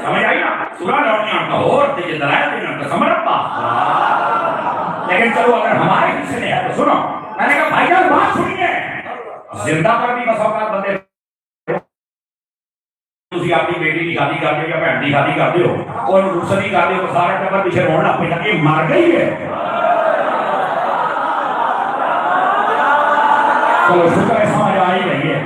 سمجھ آئی نا. سورہ لوٹیاں کا اور تجھے دلائل دینا تو سمجھ رکھا. لیکن چلو اگر ہمارے کسی نے ہے تو سنو. میں نے کہا بھائی جان بات سنیے. زندہ پر بھی بس اوقات بندے اپنی بیٹی کی شادی کر دے یا بہن کی شادی کر دو اور دوسری کر دے تو سارے ٹبر پیچھے رونا پہ یہ مر گئی ہے. چلو شکر ہے سمجھ آ ہی رہی ہے.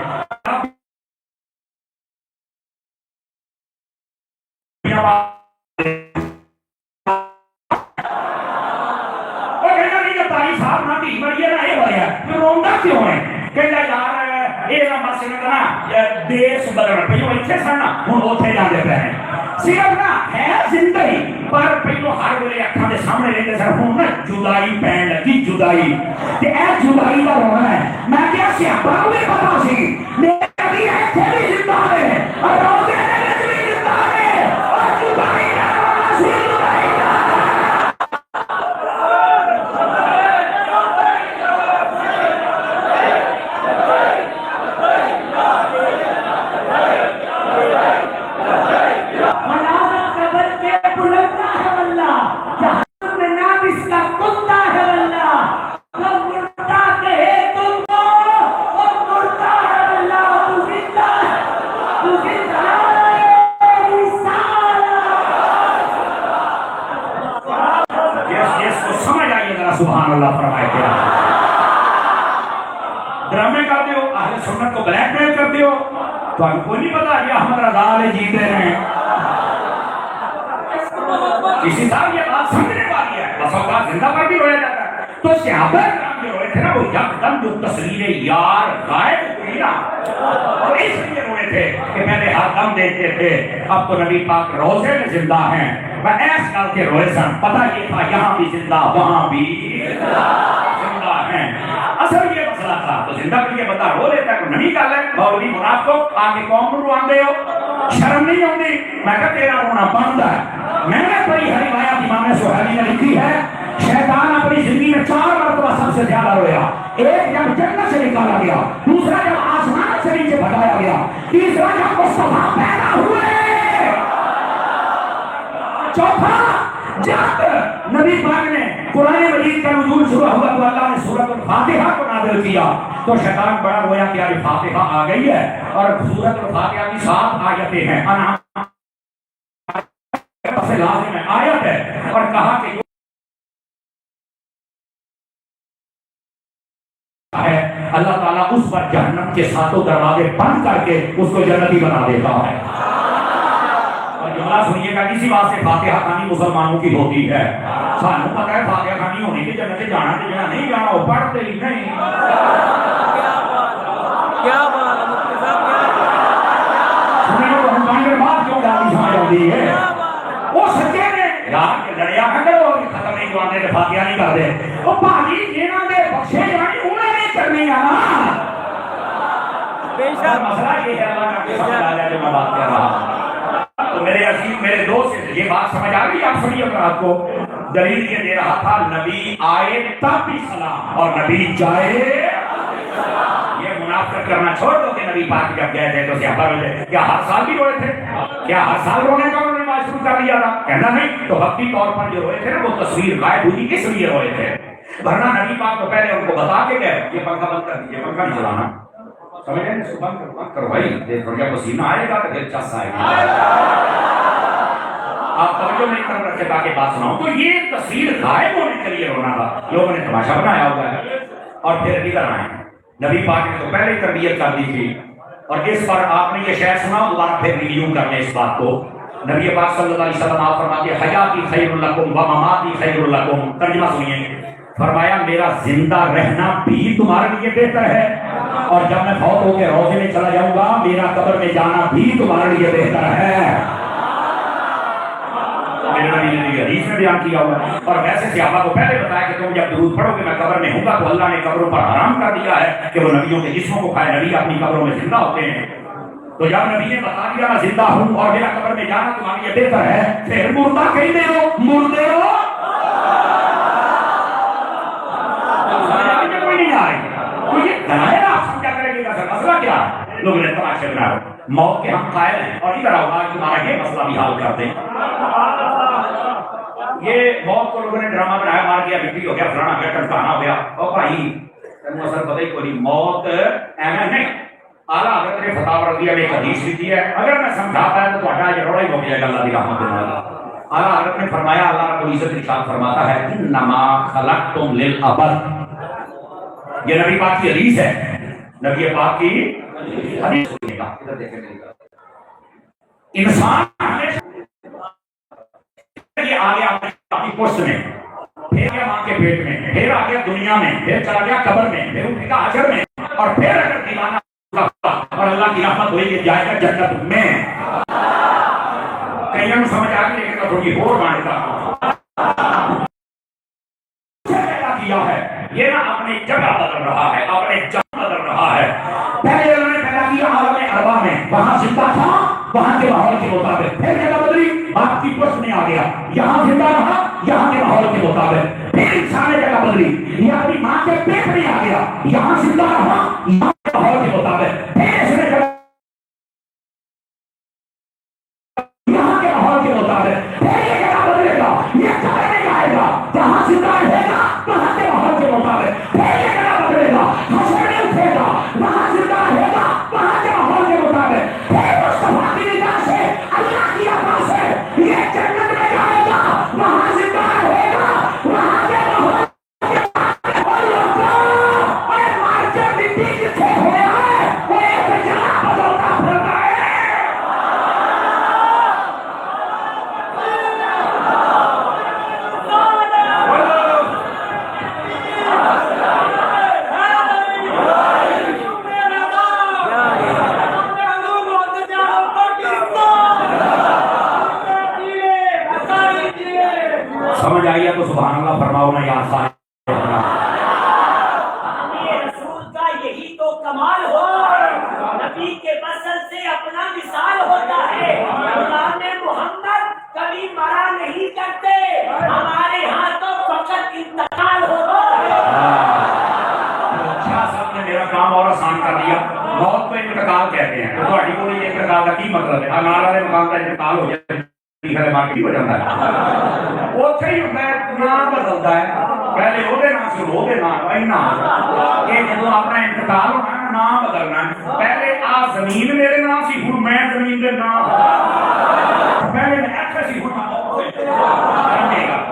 تاریخ صاحب نہ بھی مریے نہ یہ ہوا ہے رونا کیوں ہے کہ یار یہ بس دیش بدلنا پہلو اتنے سن ہوں اتنے جانے پہ ہیں. صرف نا ہے زندگی پر پہلو ہر ویلے اکھاں دے سامنے رہتے سن. ہوں نا جدائی پین لگی جدائی تے اے جدائی کا رونا ہے. میں کیا سیاپا کو بھی پتا سی میرا بھی ایتھے بھی زندہ ہے اور روزے دے وچ بھی زندہ ہے اور جدائی دا رونا سی جدائی دا. سبحان اللہ فرمائے کیا ڈرامے کرتے ہو اہل سنت کو بلیک میل کرتے ہو. تو آپ کو نہیں پتا یہ احمد رضا علیہ جیتے ہیں. کسی صاحب یہ بات سمجھنے والی ہے. بس اوقات زندہ پر بھی رویا جاتا ہے. تو صحابہ کرام جو روئے تھے نا وہ یکدم جو تصویر یار غائب ہوئی نا اور اس لیے روئے تھے کہ پہلے ہر دم دیکھتے تھے اب تو نبی پاک روزے میں زندہ ہیں. میں ایس کر کے روئے سن. پتہ یہ تھا یہاں بھی زندہ وہاں بھی زندہ ہیں. اصل یہ مسئلہ تھا. تو زندہ کر کے بندہ رو لیتا ہے نہیں کر لے. مولوی منافق آگے قوم رو آندے ہو شرم نہیں ہوتی. میں کہا تیرا رونا بند ہے. میں نے پڑھی ہے روایت امام سہیلی نے لکھی ہے شیطان اپنی زندگی میں 4 مرتبہ سب سے زیادہ رویا. ایک جب جنت سے نکالا گیا, دوسرا جب آسمان سے نیچے بھگایا گیا, تیسرا جب مصطفیٰ پیدا ہوئے, چوتھا جب نبی پاک نے قرآن مجید کا نزول شروع ہوا تو اللہ نے سورۃ الفاتحہ کو نازل کیا تو شیطان بڑا رویا کہ آج فاتحہ آ گئی ہے اور سورۃ الفاتحہ کی 7 آیتیں ہیں. انعام سے لازم ہے آیت ہے اور کہا کہ اللہ تعالیٰ اس پر جہنم کے 7 دروازے بند کر کے اس کو جنتی بنا دیتا ہے. اور جملہ سنیے گا اسی بات سے فاتحہ خوانی مسلمانوں کی ہوتی ہے. سانوں پتہ ہے فاتحہ خوانی ہونے کی جنت جانا تو جہاں نہیں جانا وہ پڑھتے ہی نہیں. کیا بات سننے کو ہم کے بعد کیوں ڈالی سمجھ آتی ہے. وہ سچے نے یار کے لڑیا کھڑے ختم نہیں کروانے دے فاتحہ نہیں کرتے. وہ بھاجی جنہاں دے بخشے جانی انہیں نہیں کرنی آنا. مسئلہ یہ ہے اللہ کا سمجھ آ جائے جو میں بات کر رہا ہوں. تو میرے عزیز میرے دوست یہ بات سمجھ آ گئی. آپ سنیے اگر آپ کو دلیل یہ دے رہا تھا نبی آئے تب بھی سلام اور نبی جائے. یہ منافقت کرنا چھوڑ دو کہ نبی پاک جب گئے تھے تو کیا ہر سال بھی روئے تھے؟ کیا ہر سال رونے کا شروع کر دیا تھا؟ کہنا نہیں. تو وقتی طور پر جو روئے تھے نا وہ تصویر غائب ہوئی اس لیے روئے تھے ورنہ نبی پاک تو پہلے ان کو بتا کے گئے یہ پنکھا بند کر دیجیے، پنکھا نہیں چلانا، سمجھ رہے ہیں؟ اس کو بند کرو بھائی، دیکھ جب پسینہ آئے گا تو پھر چس آئے گا۔ آپ توجہ نہیں کر رکھے تاکہ بات سناؤ، تو یہ تصویر غائب ہونے کے لیے رونا تھا، لوگوں نے تماشا بنایا ہوا ہے اور پھر ادھر آئے۔ نبی پاک نے تو پہلے تربیت کر دی تھی، اور اس پر آپ نے یہ شعر سنا، دوبارہ پھر ریویو کر لیں اس بات کو۔ نبی پاک صلی اللہ علیہ وسلم آپ فرماتے ہیں حیاتی خیر لکم و مماتی خیر لکم، ترجمہ سنیے، فرمایا میرا زندہ رہنا بھی تمہارے لیے بہتر ہے، اور جب میں فوت ہو کے روضے میں چلا جاؤں گا میرا قبر میں جانا بھی تمہارے لیے بہتر ہے۔ میرے نبی نے یہ حدیث میں بیان کیا ہوا ہے، اور ویسے صحابہ کو پہلے بتایا کہ تم جب درود پڑھو گے میں قبر میں ہوں گا، تو اللہ نے قبروں پر حرام کر دیا ہے کہ وہ نبیوں کے جسموں کو کھائے، نبی اپنی قبروں میں زندہ ہوتے ہیں۔ تو جب نبی نے بتا دیا میں زندہ ہوں اور میرا قبر میں جانا تمہارے لیے بہتر ہے، پھر مردہ کہتے ہو، مردے ہو، کوئی نہیں آ رہی، تو یہ دلائل آپ سمجھا کریں گے کہ مسئلہ کیا ہے؟ لوگوں نے تماشے بنا موت کے ہم قائل ہیں، اور ادھر آؤ آج تمہارا یہ مسئلہ بھی حل کر دیں۔ یہ موت کو لوگوں نے ڈرامہ بنایا، مار گیا، مٹی ہو گیا، فلانا گیا، ٹمکانا ہو گیا، اور بھائی تمہیں اثر پتہ ہی کوئی موت ایویں نہیں۔ اعلیٰ حضرت نے فتاوی رضیہ میں ایک حدیث لکھی ہے، اگر میں سمجھا پایا تو تھوڑا یہ روڑا ہی ہو جائے گا اللہ کی رحمت سے۔ اعلیٰ حضرت نے فرمایا، اللہ رب العزت ارشاد فرماتا ہے انما خلقتم للابد، یہ نبی پاک کی حدیث ہے، نبی پاک کی حدیث سننے کا، ادھر دیکھیں انسان ہمیشہ یہ آ گیا اپنی پشت میں، پھر گیا ماں کے پیٹ میں، پھر آ گیا دنیا میں، پھر چلا گیا قبر میں، پھر اٹھے گا حشر میں، اور پھر اگر دیوانہ اور اللہ کی رحمت ہوئی کہ جائے گا جنت میں۔ کئی ہم سمجھ آ گئی لیکن تھوڑی اور مانے کا کیا ہے، یہ نہ اپنی جگہ بدل رہا ہے، اپنے جگہ بدل رہا ہے۔ پہلے انہوں نے پیدا کیا عالم ارواح میں، وہاں زندہ تھا، وہاں کے ماحول کے مطابق، پھر جگہ بدلی، آپ کی پشت میں آ گیا، یہاں زندہ رہا، یہاں کے ماحول کے مطابق، پھر انسان نے جگہ بدلی، یہ اپنی ماں کے پیٹ میں آ گیا، یہاں زندہ رہا، یہاں کے ماحول کے مطابق، پھر اس نے جگہ یہاں کے ماحول کے مطابق، پھر یہ جگہ بدلے گا، یہ چلے نہیں آئے گا، جہاں زندہ رہے گا وہاں کے ماحول کے مطابق، پھر یہ جگہ بدلے گا، حشر میں اٹھے گا، وہاں زندہ رہے گا وہاں کے ماحول کے مطابق، پھر مصطفیٰ کی نگاہ سے اللہ کی عطا سے یہ جنت میں جائے گا، وہاں زندہ رہے گا، وہاں کے ماحول سمجھ آئیے تو سبحان اللہ فرماؤ نا یا صاحب۔ رسول کا یہی تو کمال ہو، نبی کے وصل سے اپنا مثال ہوتا ہے، غلام محمد کبھی مرا نہیں کرتے، ہمارے ہاں تو فقط انتقال ہوتا ہے۔ شاہ صاحب نے میرا کام اور آسان کر دیا، موت کو انتقال کہتے ہیں، تو تھوڑی کوئی انتقال کا کی مطلب ہے؟ انار والے مقام کا انتقال ہو جائے مارکیٹ ہو جاتا ہے، وہ صحیح ہوتا ہے، نام بدلتا ہے، پہلے وہ نام سے وہ نام وہی نام، کہ جب اپنا انتقال ہونا ہے نام بدلنا ہے، پہلے آ زمین میرے نام سی ہوں میں زمین کے نام، پہلے میں ایسا سی ہوں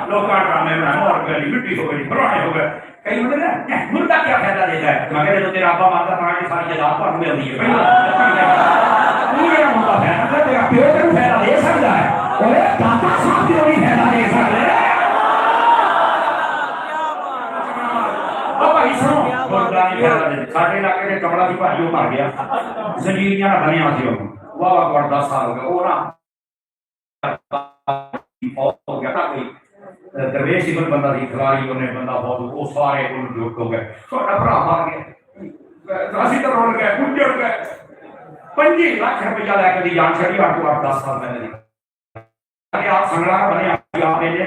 لوگ ڈرامے میں اور گلی مٹی ہو گئی پرانے ہو گئے، کئی بندے نا مردہ کیا فائدہ دیتا ہے، مگر جو تیرا ابا مارتا پرانے ساری جگہ پر ہمیں ہوئی ہے پورے مردہ فائدہ تیرا پیو تیرا فائدہ دے سکتا ہے، اور ایک داتا صاحب جو نہیں فائدہ دے سکتے۔ اب بھائی سنو، مردہ نہیں فائدہ دے، ساڑھے علاقے کے کپڑا بھی پاہیوں مار گیا، زنجیریاں نہ بنی آتی ہوں، واہ واہ کوڑ 10 سال ہو گئے، وہ نا ہو گیا تھا کوئی درویش ہی کوئی بندہ تھی، کھلاری انہیں بندہ بہت وہ سارے ان جھوٹ ہو گئے، چھوٹا بڑا مار گیا، راسی تر روڑ گئے، کنجڑ گئے، 25 لاکھ روپیہ لے کے دی جان چھڑی، آپ کو 10 سال میں نے دی کہ آپ سنگڑا کا بنے آپ نے لے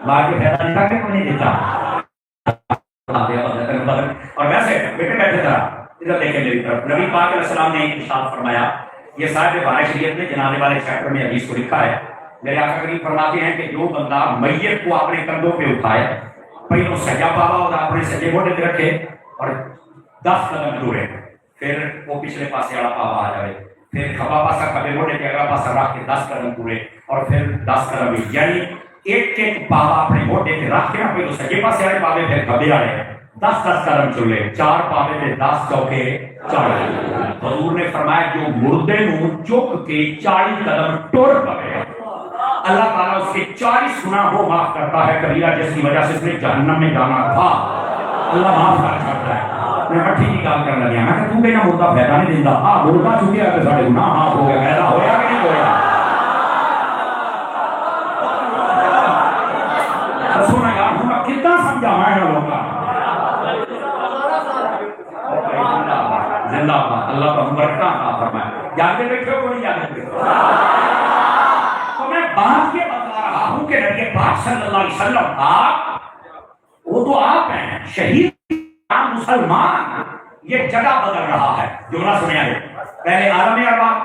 باقی فیضا نہیں تھا کہ نہیں دیتا علیہ السلام نے ارشاد فرمایا، یہ صاحب بہار شریعت نے جنانے والے چیپٹر میں حدیث کو لکھا ہے، میرے آقا کریم فرماتے ہیں کہ جو بندہ میت کو اپنے کندھوں پہ اٹھائے، پہلو سجا پاوا اور اپنے سجے موڈے پہ رکھے اور 10 قدم دورے، پھر وہ پچھلے پاسے والا پاوا آ جائے، پھر کھبا پاسا کھبے موڈے پہ اگلا پاسا رکھ کے 10 قدم دورے اور پھر 10 قدم، یعنی ایک ایک پاوا اپنے موڈے پہ رکھ کے پہلو سجے پاسے والے پاوے پھر کھبے والے 10 قدم چلے، 4 پاوے میں 10 چوکے 40۔ حضور نے فرمایا جو مردے نو چک کے 40 قدم ٹر پڑے، اللہ تعالیٰ اس کے 40 گناہ وہ معاف کرتا ہے کبیرہ جس کی وجہ سے اس نے جہنم میں جانا تھا، اللہ معاف کرتا ہے۔ میں مٹھی کی کام کرنے لگا، میں کہ تو کہنا مردہ پیدا نہیں دینا، ہاں مردہ چکے ہے کہ سارے گناہ معاف ہو گیا، پیدا ہویا کہ نہیں ہویا؟ سونا یار ہوں میں کتنا سمجھا میں نہ لوگا، زندہ باد، اللہ کا مبارکہ عطا فرمائے۔ جاگے بیٹھے ہو کوئی جاگے بیٹھے ہو؟ تو میں بات یہ بتا رہا ہوں کہ نبی پاک صلی اللہ علیہ وسلم آپ، وہ تو آپ ہیں شہید مسلمان، یہ جگہ بدل رہا ہے۔ جملہ سنیا ہے، پہلے عالم ارواح،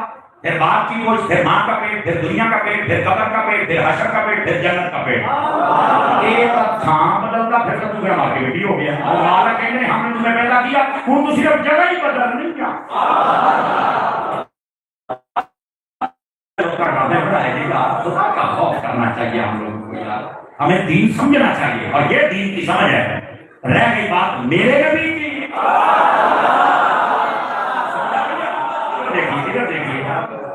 پھر باپ کی گوشت، پھر ماں کا پیٹ، پھر دنیا کا پیٹ، پھر قبر کا پیٹ، پھر حشر کا پیٹ، پھر جنت کا پیٹ۔ ایک تھام بدلتا پھر تو دوسرا مارکیٹ بھی ہو گیا۔ اللہ کہتے ہیں ہم نے تمہیں پیدا کیا، ہوں تو صرف جگہ ہی بدل نہیں کیا۔ کا خوف کرنا چاہیے ہم لوگوں کو یار، ہمیں دین سمجھنا چاہیے، اور یہ دین کی سمجھ ہے۔ رہ گئی بات میرے نبی کی،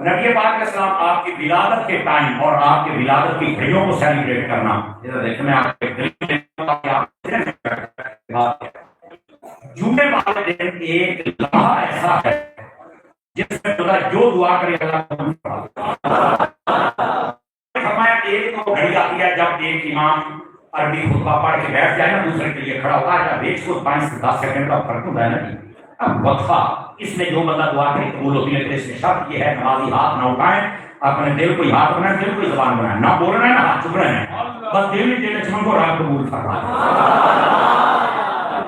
نبی پاک علیہ السلام آپ کی ولادت کے ٹائم اور آپ کی ولادت کی گھڑیوں کو سیلیبریٹ کرنا، دیکھیں میں آپ کے جمعے والے دن ایک لمحہ ایسا ہے جس میں اللہ جو دعا کرے اللہ فرمایا ایک تو گھڑی آتی ہے جب ایک امام عربی خطبہ پڑھ کے بیٹھ جائے نا، دوسرے کے لیے کھڑا ہوتا ہے، جب 1 سے 5 سے 10 سیکنڈ کا فرق ہوتا ہے نا جی۔ اب وقفہ اس میں جو بندہ دعا کرے قبول ہوتی ہے، اس میں شرط یہ ہے نمازی ہاتھ نہ اٹھائیں، اپنے دل کو ہاتھ بنائیں، دل کو زبان بنائیں، نہ بولنا ہے نہ ہاتھ چک رہے ہیں، بس دل میں دل چمن کو رب قبول فرمائے۔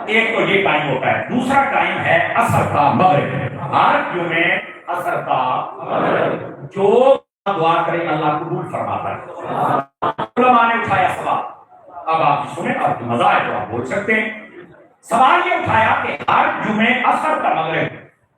ایک تو یہ ٹائم ہوتا ہے، دوسرا ٹائم ہے عصر کا مغرب، ہر جمعے عصر کا مغرب، جو دعا کرے اللہ قبول فرماتا ہے۔ علماء نے اٹھایا سوال، اب آپ سنیں، آپ مزہ ہے تو آپ بول سکتے ہیں۔ سوال یہ اٹھایا کہ ہر جمعے عصر کا مغرب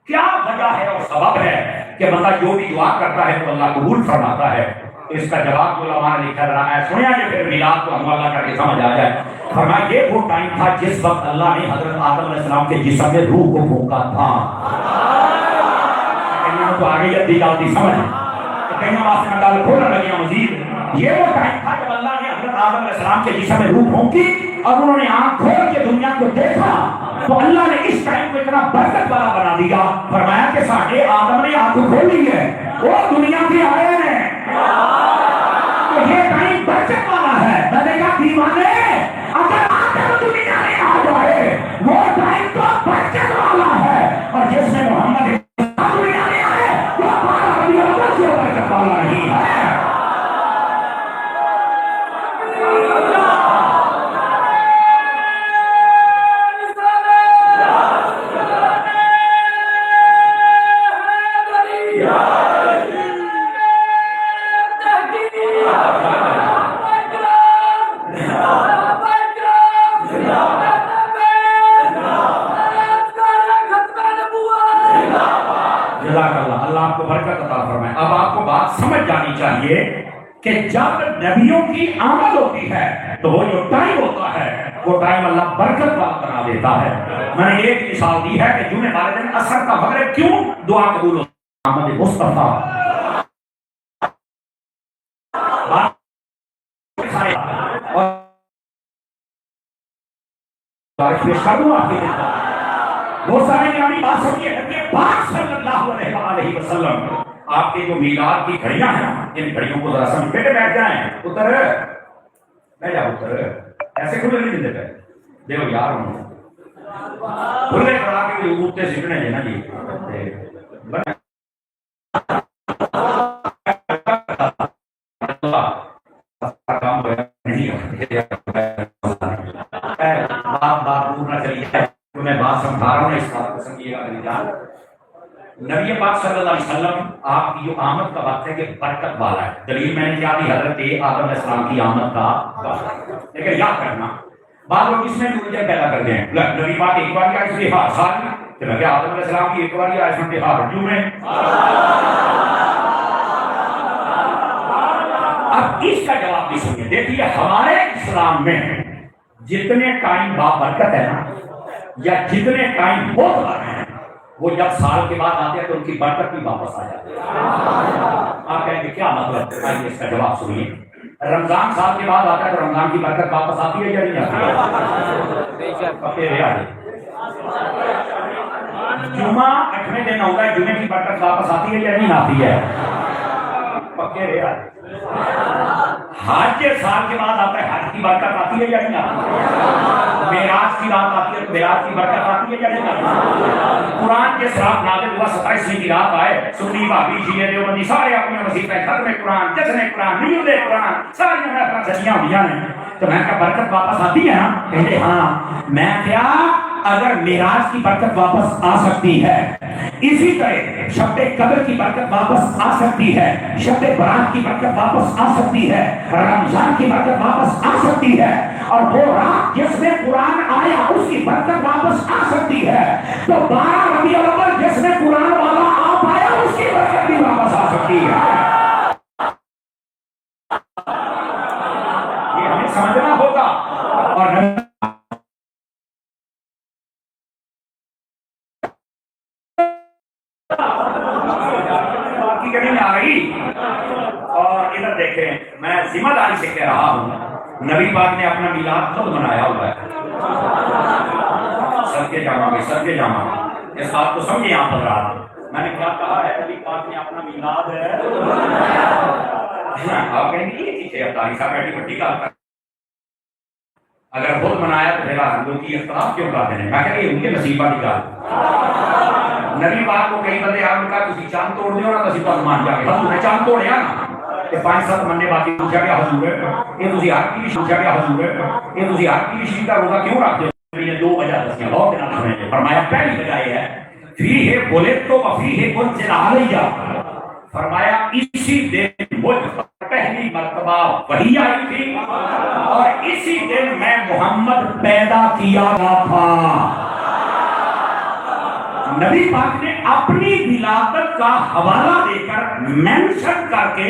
کیا وجہ ہے اور سبب ہے کہ بندہ جو بھی دعا کرتا ہے تو اللہ قبول فرماتا ہے؟ تو اس کا جواب علماء نے لکھا رہا ہے، سنیا کہ پھر میلاد کو ہم اللہ کر کے سمجھ آ جائے۔ فرمایا یہ وہ ٹائم تھا جس وقت اللہ نے حضرت آدم علیہ السلام کے جسم میں روح کو پھونکا تھا۔ تو آگے جلدی جلدی سمجھ کہیں واسطے میں گل کھولنے لگیا مزید۔ یہ وہ ٹائم تھا جب اللہ نے حضرت آدم علیہ السلام کے جسم میں روح پھونکی اور انہوں نے آنکھ کھول کے دنیا کو دیکھا، تو اللہ نے اس ٹائم کو اتنا برکت والا بنا دیا، فرمایا کہ ساڈے آدم نے آنکھ کھولی ہے، وہ دنیا کے آئے ہیں، تو یہ ٹائم برکت والا ہے۔ میں نے کہا دیوانے اگر آدم دنیا میں آ جائے وہ ٹائم تو برکت والا ہے، اور جس میں محمد دنیا میں آئے وہ ہمارا ربیع الاول سے برکت والا نہیں ہے۔ کہ جب نبیوں کی آمد ہوتی ہے تو وہ جو ٹائم ہوتا ہے وہ ٹائم اللہ برکت والا بنا دیتا ہے۔ میں نے ایک مثال دی ہے کہ جمعے والے دن عصر کا مغرب کیوں دعا قبول ہوتی ہے؟ آمد مصطفیٰ وہ سارے نبی بات سمجھے کہ پاک صلی اللہ علیہ وسلم آپ کے جو میلاد کی گھڑیاں ہیں ان گھڑیوں کو ذرا سمجھ بیٹھے بیٹھ جائیں، اتر میں جاؤ اتر ایسے کھلے نہیں دے گئے دیکھو یار ہوں کھلے پڑا کے اوتے سیکھنے ہیں نا جی کام بات دور نہ چلی جائے، میں بات سمجھا رہا ہوں اس بات کو سمجھیے گا۔ نبی پاک صلی اللہ علیہ وسلم آپ کی جو آمد کا وقت ہے کہ برکت والا ہے. دلیل میں نے کیا دی؟ حضرت آدم علیہ السلام کی آمد کا وقت. لیکن یاد کرنا بعض لوگ اس میں الجھن پیدا کرتے ہیں. نبی پاک ایک بار آئے اس ہر سال کہ میں آدم علیہ السلام کی ایک بار آئے سنتے ہر جو میں. اب اس کا جواب بھی سنیے. دیکھیے ہمارے اسلام میں جتنے ٹائم بابرکت ہے نا یا جتنے ٹائم بہت بار ہیں وہ جب سال کے بعد آتے ہیں تو ان کی برکت بھی واپس آ جاتی ہے. آپ کہیں گے کیا مطلب؟ آئیے اس کا جواب سنیے. رمضان سال کے بعد آتا ہے تو رمضان کی برکت واپس آتی ہے یا نہیں آتی ہے؟ جمعہ 8ویں دن ہوتا ہے, جمعے کی برکت واپس آتی ہے یا نہیں آتی ہے؟ پکے رہے آتے. حج کے سال کے بعد آتا ہے, حج کی برکت آتی ہے یا نہیں آتی ہے؟ معراج کی رات آتی ہے تو معراج کی برکت آتی ہے یا نہیں آتی ہے؟ قرآن کے ساتھ نازل ہوا 27ویں کی رات آئے, سنی بھابی شیعہ دیوبندی سارے اپنے وظیفے ختم قرآن, جشن قرآن, نیوز قرآن, ساری محفلیں سجیاں ہوئی ہیں. تو میں کہا برکت واپس آتی ہے نا؟ کہتے ہاں. میں کیا اگر معراج کی برکت واپس آ سکتی ہے, اسی طرح شب قدر کی برکت واپس آ سکتی ہے, شب برات کی برکت واپس آ سکتی ہے, رمضان کی برکت واپس آ سکتی ہے, اور وہ رات جس میں قرآن آیا اس کی برکت واپس آ سکتی ہے, تو 12 ربیع الاول جس میں قرآن والا آ پایا اس کی برکت بھی واپس آ سکتی ہے. یہ ہمیں سمجھنا ہوگا. اور اور ادھر دیکھیں, میں ذمہ داری سے کہہ رہا ہوں, نبی پاک نے اپنا میلاد خود منایا ہوا ہے. سر کے جامع اس بات کو سمجھے آپ حضرات. میں نے کیا کہا ہے؟ نبی پاک نے اپنا میلاد ہے. آپ کہیں گے یہ چیز ہے افطاری صاحب بیٹھی بٹی کا اگر خود منایا تو پھر لوگ کی اختلاف کیوں کرتے ہیں؟ میں کہہ رہی ان کے نصیبہ کی گل. نبی پاک کو کئی بندے آپ کا تسی چاند توڑ دیو نا تسی تو مان جا کے حضور نے چاند توڑیا نا کہ 5-7 مننے باقی پوچھا گیا حضور یہ تسی ہر کی پوچھا گیا حضور یہ تسی ہر کی شریف کا روزہ کیوں رکھتے ہو؟ یہ 2 وجہ دسیاں بہت دن سمجھے. فرمایا پہلی وجہ یہ ہے فیہ ولدت وفیہ انزل علیہ. فرمایا اسی دن مجھ پر پہلی مرتبہ وحی آئی تھی اور اسی دن میں محمد پیدا کیا گیا تھا. نبی پاک نے اپنی ولادت کا حوالہ دے کر مینشن کر کے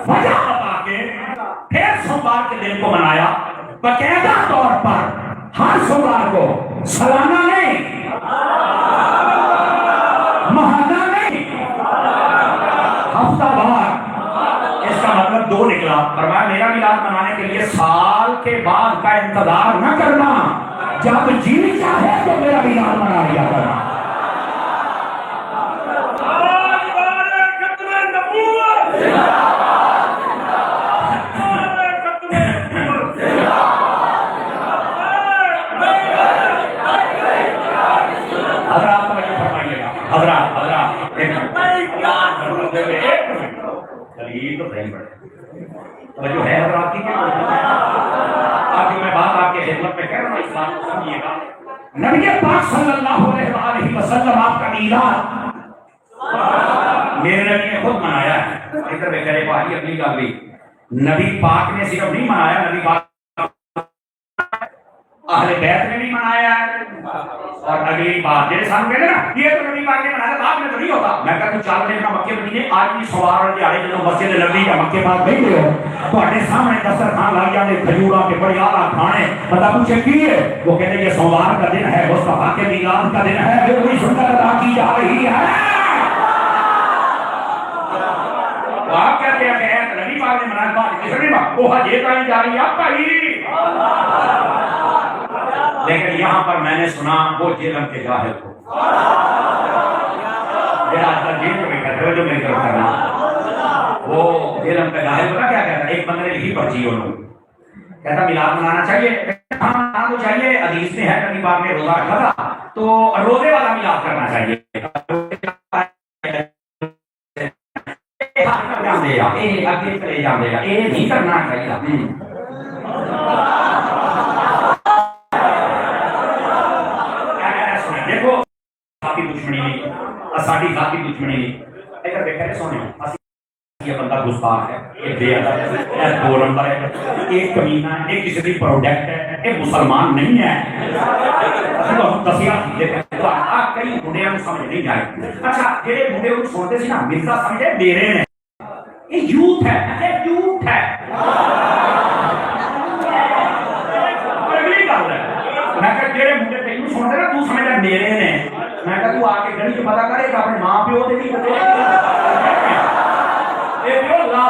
وجہ بتا کے پھر سوموار کے دن کو منایا باقاعدہ طور پر. ہر سوموار کو, سالانہ نہیں, ماہانہ نہیں, ہفتہ وار. اس کا مطلب 2 نکلا. فرمایا میرا میلاد منانے کے لیے سال کے بعد کا انتظار نہ کرنا, جب جی چاہے تو میرا میلاد منا لیا کرنا. جو ہے حضرات کی میں بات آپ کے خدمت میں کہہ رہا ہوں, اس بات کو سمجھیے گا. نبی پاک صلی اللہ علیہ وسلم آپ کا میلاد میرے نبی نے خود منایا ہے. ادھر بیچارے بھائی اگلی گل بھی نبی پاک نے صرف نہیں منایا, نبی پاک اہل بیت نے بھی منایا ہے. اور اگلی بات جیسے سامنے کہتے ہیں نا یہ تو نبی پاک نے منایا تھا, آپ نے تو نہیں ہوتا. میں کہتا ہوں چل دیکھنا مکے مدینے آج بھی سوار اور دیہڑے جدوں مسجد نبوی یا مکے پاک نہیں گئے ہو تواڈے سامنے دسترخوان لگ جاندے کھجوراں کے بڑے اعلیٰ کھانے. پتہ پوچھے کی ہے؟ وہ کہتے ہیں یہ سوموار کا دن ہے, مصطفیٰ کے میلاد کا دن ہے, وہ کوئی سنت ادا کی جا رہی ہے. آپ کہتے ہیں کہ نبی پاک نے منایا بات کس نے بات وہ حج کہیں جا رہی ہے آپ کا ہی. لیکن یہاں پر میں نے سنا وہ جیلم کے جاہل کو جیل میں بیٹھا جو میں کرنا وہ جیلم کا جاہل پتا کیا کہتا ہے؟ ایک بندے نے لکھی پرچی انہوں کہتا میلاد منانا چاہیے, ہاں تو چاہیے. حدیث میں ہے نبی پاک نے روزہ رکھا تھا تو روزے والا میلاد کرنا چاہیے. آگے چلے جانے گا یہ نہیں کرنا چاہیے. دیکھو ذاتی دشمنی ساری ذاتی دشمنی نہیں ادھر دیکھا سونے یہ بندہ گستاخ ہے، یہ بے ادب ہے، یہ دو نمبر ہے، ایک کمینہ ہے، ایک کسی کی پروڈکٹ ہے، یہ مسلمان نہیں ہے۔ تو ہم دسیا تو کئی بڑھیا سمجھ نہیں آئے۔ اچھا جہے بڑھے کو چھوڑتے سی نا مرزا سمجھے میرے نے، یہ یوتھ ہے، یوتھ ہے۔ میں کہ جہے بڑھے تینوں چھوڑتے نا تو سمجھا میرے نے، میں کہ تو آ کے گلی چ پتا کرے گا اپنے ماں پیو دے بھی پتے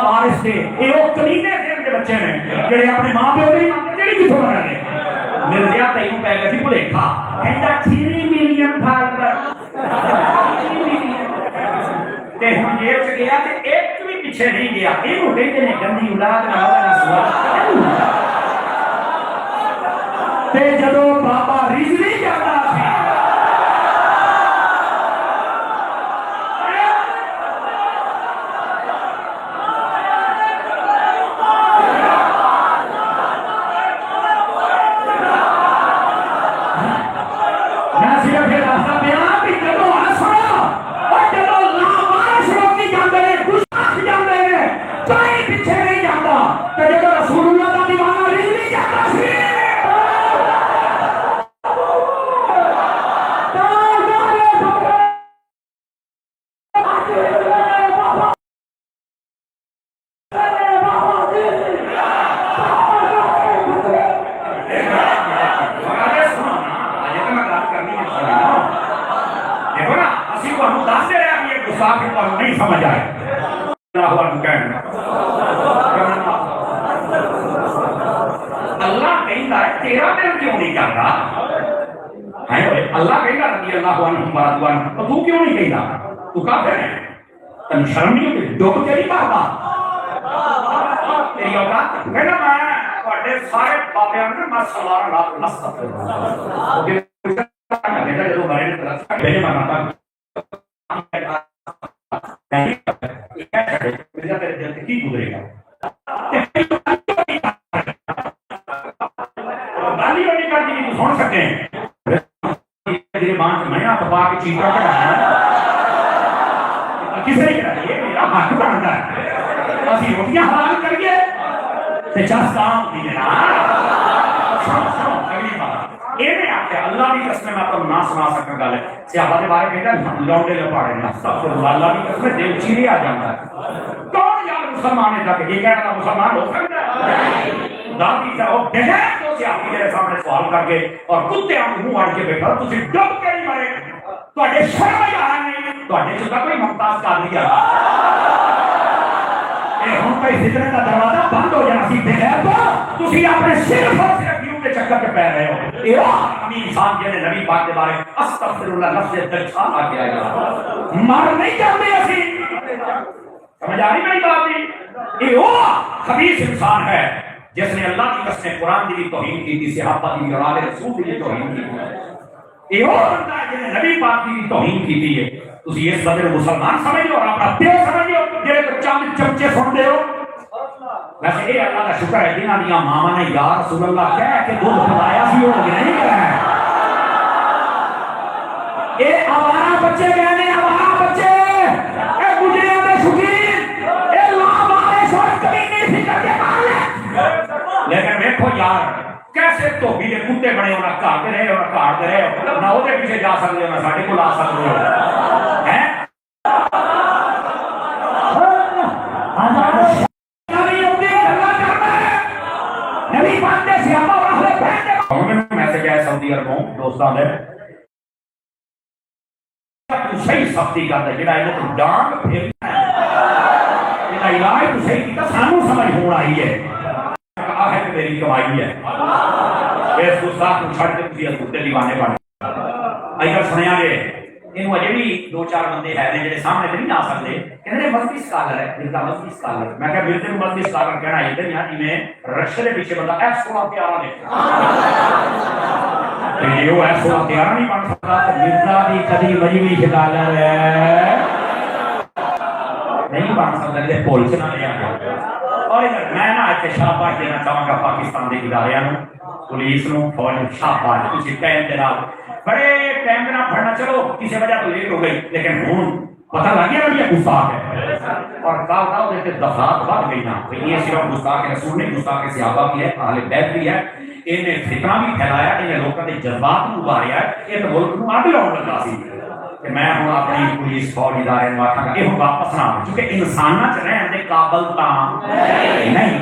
وارث تھے، یہ وہ کمینے دین کے بچے نے جڑے اپنے ماں پیو نہیں مانتے، جڑی کتوں مرنے مرزیا تینوں پی گیا سی بھلیکھا، کہندا 3 ملین فالوور تے ہن جیل چ گیا تے ایک بھی پیچھے نہیں گیا، اینوں کہندے نے گندی اولاد نہ ہوے سوا تے جدوں بابا رضوی جاندا سی نہیں سمجھ آئے اللہ کہتا ہے تیرا دل کیوں نہیں کرتا؟ اللہ کہتا رضی اللہ عنہ ورضوا عنہ، تو تو کیوں نہیں کہتا؟ تو کافر ہے، تم شرم نہیں ہوتی؟ ڈوب تیری بابا تیری اوقات کہنا میں تواڈے سارے بابیاں نے میں سلوار رات نصب کروں کہتا جدوں مرے نے طرف میں مناتا تیرے دل سے کی گزرے گا گالی والی کر دی تو سن سکتے ہیں تیرے مان سے میں ہاتھ پا کے چیزیں کٹانا کسے نہیں کرا یہ میرا حق بنتا ہے اسی روٹیاں حلال کریے تے چس کام دیے نا سنو اگلی بات یہ میں آتے اللہ کی قسم میں آپ کو نہ سنا سکتا گل ہے صحابہ کے بارے کہتا لوٹے لپاڑے نا استغفر اللہ کی قسم دل چیرے آ جاتا ہے کون یار مسلمان ہے جا کے یہ کہنا مسلمان ہو سکتا ہے دادی کا وہ بغیر تو سے آپ کے سامنے سوال کر کے اور کتے آپ منہ اڑ کے بیٹھا تسی ڈب کے نہیں مرے تواڈے شرم ہی آ نہیں تواڈے چ کوئی ممتاز قادری آ اے ہن کوئی فتنے کا دروازہ بند ہو جانا سی بغیر تو تسی اپنے صرف اور صرف یوں کے چکر پہ پہ رہے ہو اے امی انسان جے نبی پاک کے بارے استغفر اللہ نفس دجال آ کے آیا مر نہیں جاندے اسی سمجھ آ رہی میری بات نہیں اے وہ خبیث انسان ہے جس نے اللہ کی قسم قرآن کی بھی توہین کی تھی صحابہ کی اور آل رسول کی بھی توہین کی تھی یہ وہ بندہ ہے جس نے نبی پاک کی بھی توہین کی تھی تسی اس بندے کو مسلمان سمجھ لو اور اپنا پیو سمجھ لو جڑے تو چند چمچے سنتے ہو ویسے یہ اللہ کا شکر ہے جنہاں دیاں ماما نے یا رسول اللہ کہہ کے دودھ پلایا سی وہ نہیں کہا ہے اے آوارہ بچے کہنے آوارہ بچے اے گجریاں دے شکین اے لابارش اور کمینے سی کر کے مار لے لیکن دیکھو یار کیسے تو بھی کتے بڑے ہونا کھاتے رہے اور کھاتے رہے نہ وہ پیچھے جا سکتے ہو نہ ساڈے کو لا سکتے ہو ہیں میسج ہے سعودی عربوں دوستان ہے صحیح سختی کرتا ہے جڑا یہ ڈانگ پھیرنا ہے یہ علاج تو صحیح کیتا سانو سمجھ ہونا ہی ہے کہا ہے کہ میری کمائی ہے اس گستاخ کو چھڑ کے تسی کتے دیوانے بن اگر سنیا گے انہوں اجے بھی دو چار بندے ہیں جڑے سامنے تے نہیں آ سکتے کہندے مذہبی اسکالر ہے مرزا مذہبی اسکالر میں کہ مرزا مذہبی اسکالر کہنا ہے ادھر یہاں میں رشتے دے پیچھے بندہ F16 پیارا لکھا تے وہ F16 پیارا نہیں بن سکتا تے مرزا دی کدی مذہبی اسکالر ہے نہیں بن سکتا تے پول چ نہ لیا اور میں نا ایک شاباش دینا چاہوں گا پاکستان دے ادارے پولیس نو فوج نو شاباش کچھ ٹائم دے نال بڑے ٹائم نہ پڑھنا چلو کسی وجہ تو لیٹ ہو گئی لیکن ہن پتہ لگ گیا نا یہ گستاخ ہے اور کہا تھا وہ دفعات بڑھ گئی نا کہ یہ صرف گستاخ رسول نہیں گستاخ صحابہ بھی ہے اہل بیت بھی ہے انہیں فتنہ بھی پھیلایا انہیں لوگوں کے جذبات کو ابھاریا ہے یہ تو ملک کو آگے لاؤ لگا سی کہ میں ہوں اپنی پولیس فوج ادارے میں آخا گا یہ واپس نہ آؤ چونکہ انسانہ چ رہن دے قابل تاں نہیں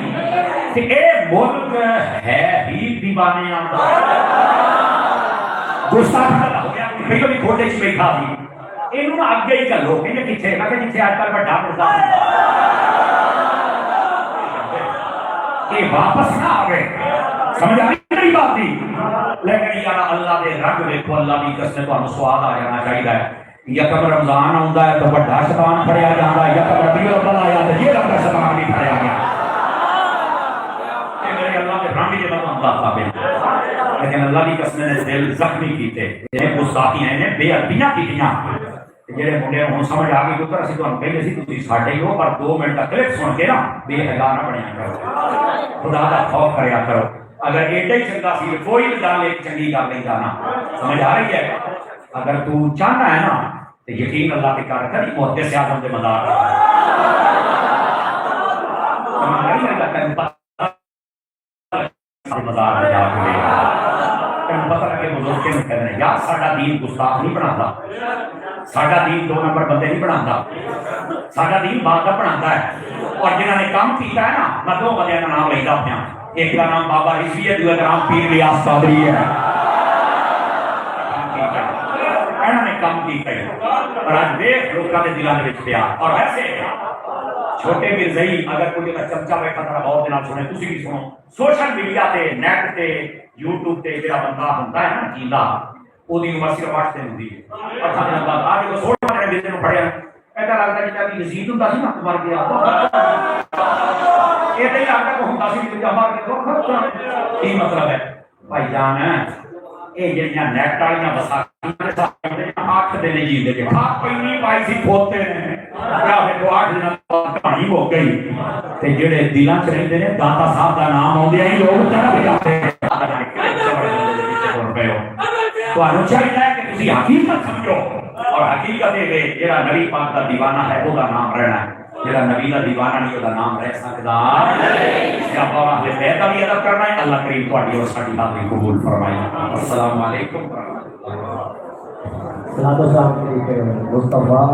کہ اے ملک ہے ہی دیوانے آندا گستاخ ہو گیا پہلو بھی کھوٹے چ بیٹھا سی انہوں نے اگے ہی چلو کہ کتنے میں کہ جتنے آج کل بڑا مرزا یہ واپس نہ آئے سمجھ آئی نہیں بات تھی لیکن یار اللہ دے رنگ دیکھو اللہ کی قسم تو سواد آ جانا چاہیے یکم رمضان آتا ہے تو بڑا شیطان پڑیا جاتا ہے یکم ربیع الاول آیا تو یہ لگتا شیطان بھی پڑیا گیا میرے اللہ کے رنگ کے بعد اللہ ثابت لیکن اللہ کی قسم نے دل زخمی کیتے یہ گستاخیاں نے بے ادبیاں کیتیاں جڑے منڈے ہوں سمجھ آ گئی پتر اسی تمہیں کہتے سی تھی ساڈے ہی ہو پر 2 منٹ کلپ سن کے نا بے حیا نہ بنیا کرو خدا کا خوف کریا کرو اگر ایڈا ہی چنگا سی کوئی گل ایک چنگی گل نہیں جانا سمجھ آ رہی ہے اگر تو چاہنا ہے نا تو یقین اللہ کے کار کر محدث اعظم دے مدار مدار میں جا کے پتہ لگے بزرگ کے میں کہنے یار ساڈا دین گستاخ نہیں بناتا ساڈا دین 2 نمبر بندے نہیں بناتا ساڈا دین باقا بناتا ہے اور جنہوں نے کام کیتا ہے نا میں 2 بندے کا نام لیتا پیا ایک کا نام بابا رضوی ہے دوسرے کا نام پیر ریاض قادری ہے انہوں نے کام کیتا ہے اور آج دیکھ لوگوں کے دلوں میں پیا اور ویسے چھوٹے مرزائی اگر کوئی چمچا بیٹھا تھا بہت دن سنے تھی بھی سنو سوشل میڈیا تے نیٹ تے یوٹیوب تے جڑا بندہ ہوتا ہے نا جیلا وہ عمر صرف 8 دن ہوتی ہے اور ساتھ بعد آج وہ 16 دن بیٹے پڑھیا ایسا لگتا ہے کہ یزید ہوتا سی نا مر گیا یہ تو لگتا کو ہوتا سی مر گیا کی مطلب ہے بھائی جان یہ جڑیاں نیٹ والیاں وساخیاں 8 دن جیندے کہ کھا پئی پائی سی کھوتے نے کیا ہے 8 دن کہانی ہو گئی تے جڑے دلاں چ رہندے نے داتا صاحب دا نام آندے ہی لوگ چڑھ جاتے ہیں تانوں چاہیے کہ تسی حقیقت سمجھو اور حقیقت ہے جڑا نبی پاک دا دیوانہ ہے وہ دا نام رہنا ہے جڑا نبی دا دیوانہ نہیں وہ دا نام رہ سکدا یا بابا اہل بیت دا بھی ادب کرنا ہے اللہ کریم تہاڈی اور ساڈی حاضری قبول فرمائے السلام علیکم مصطفیٰ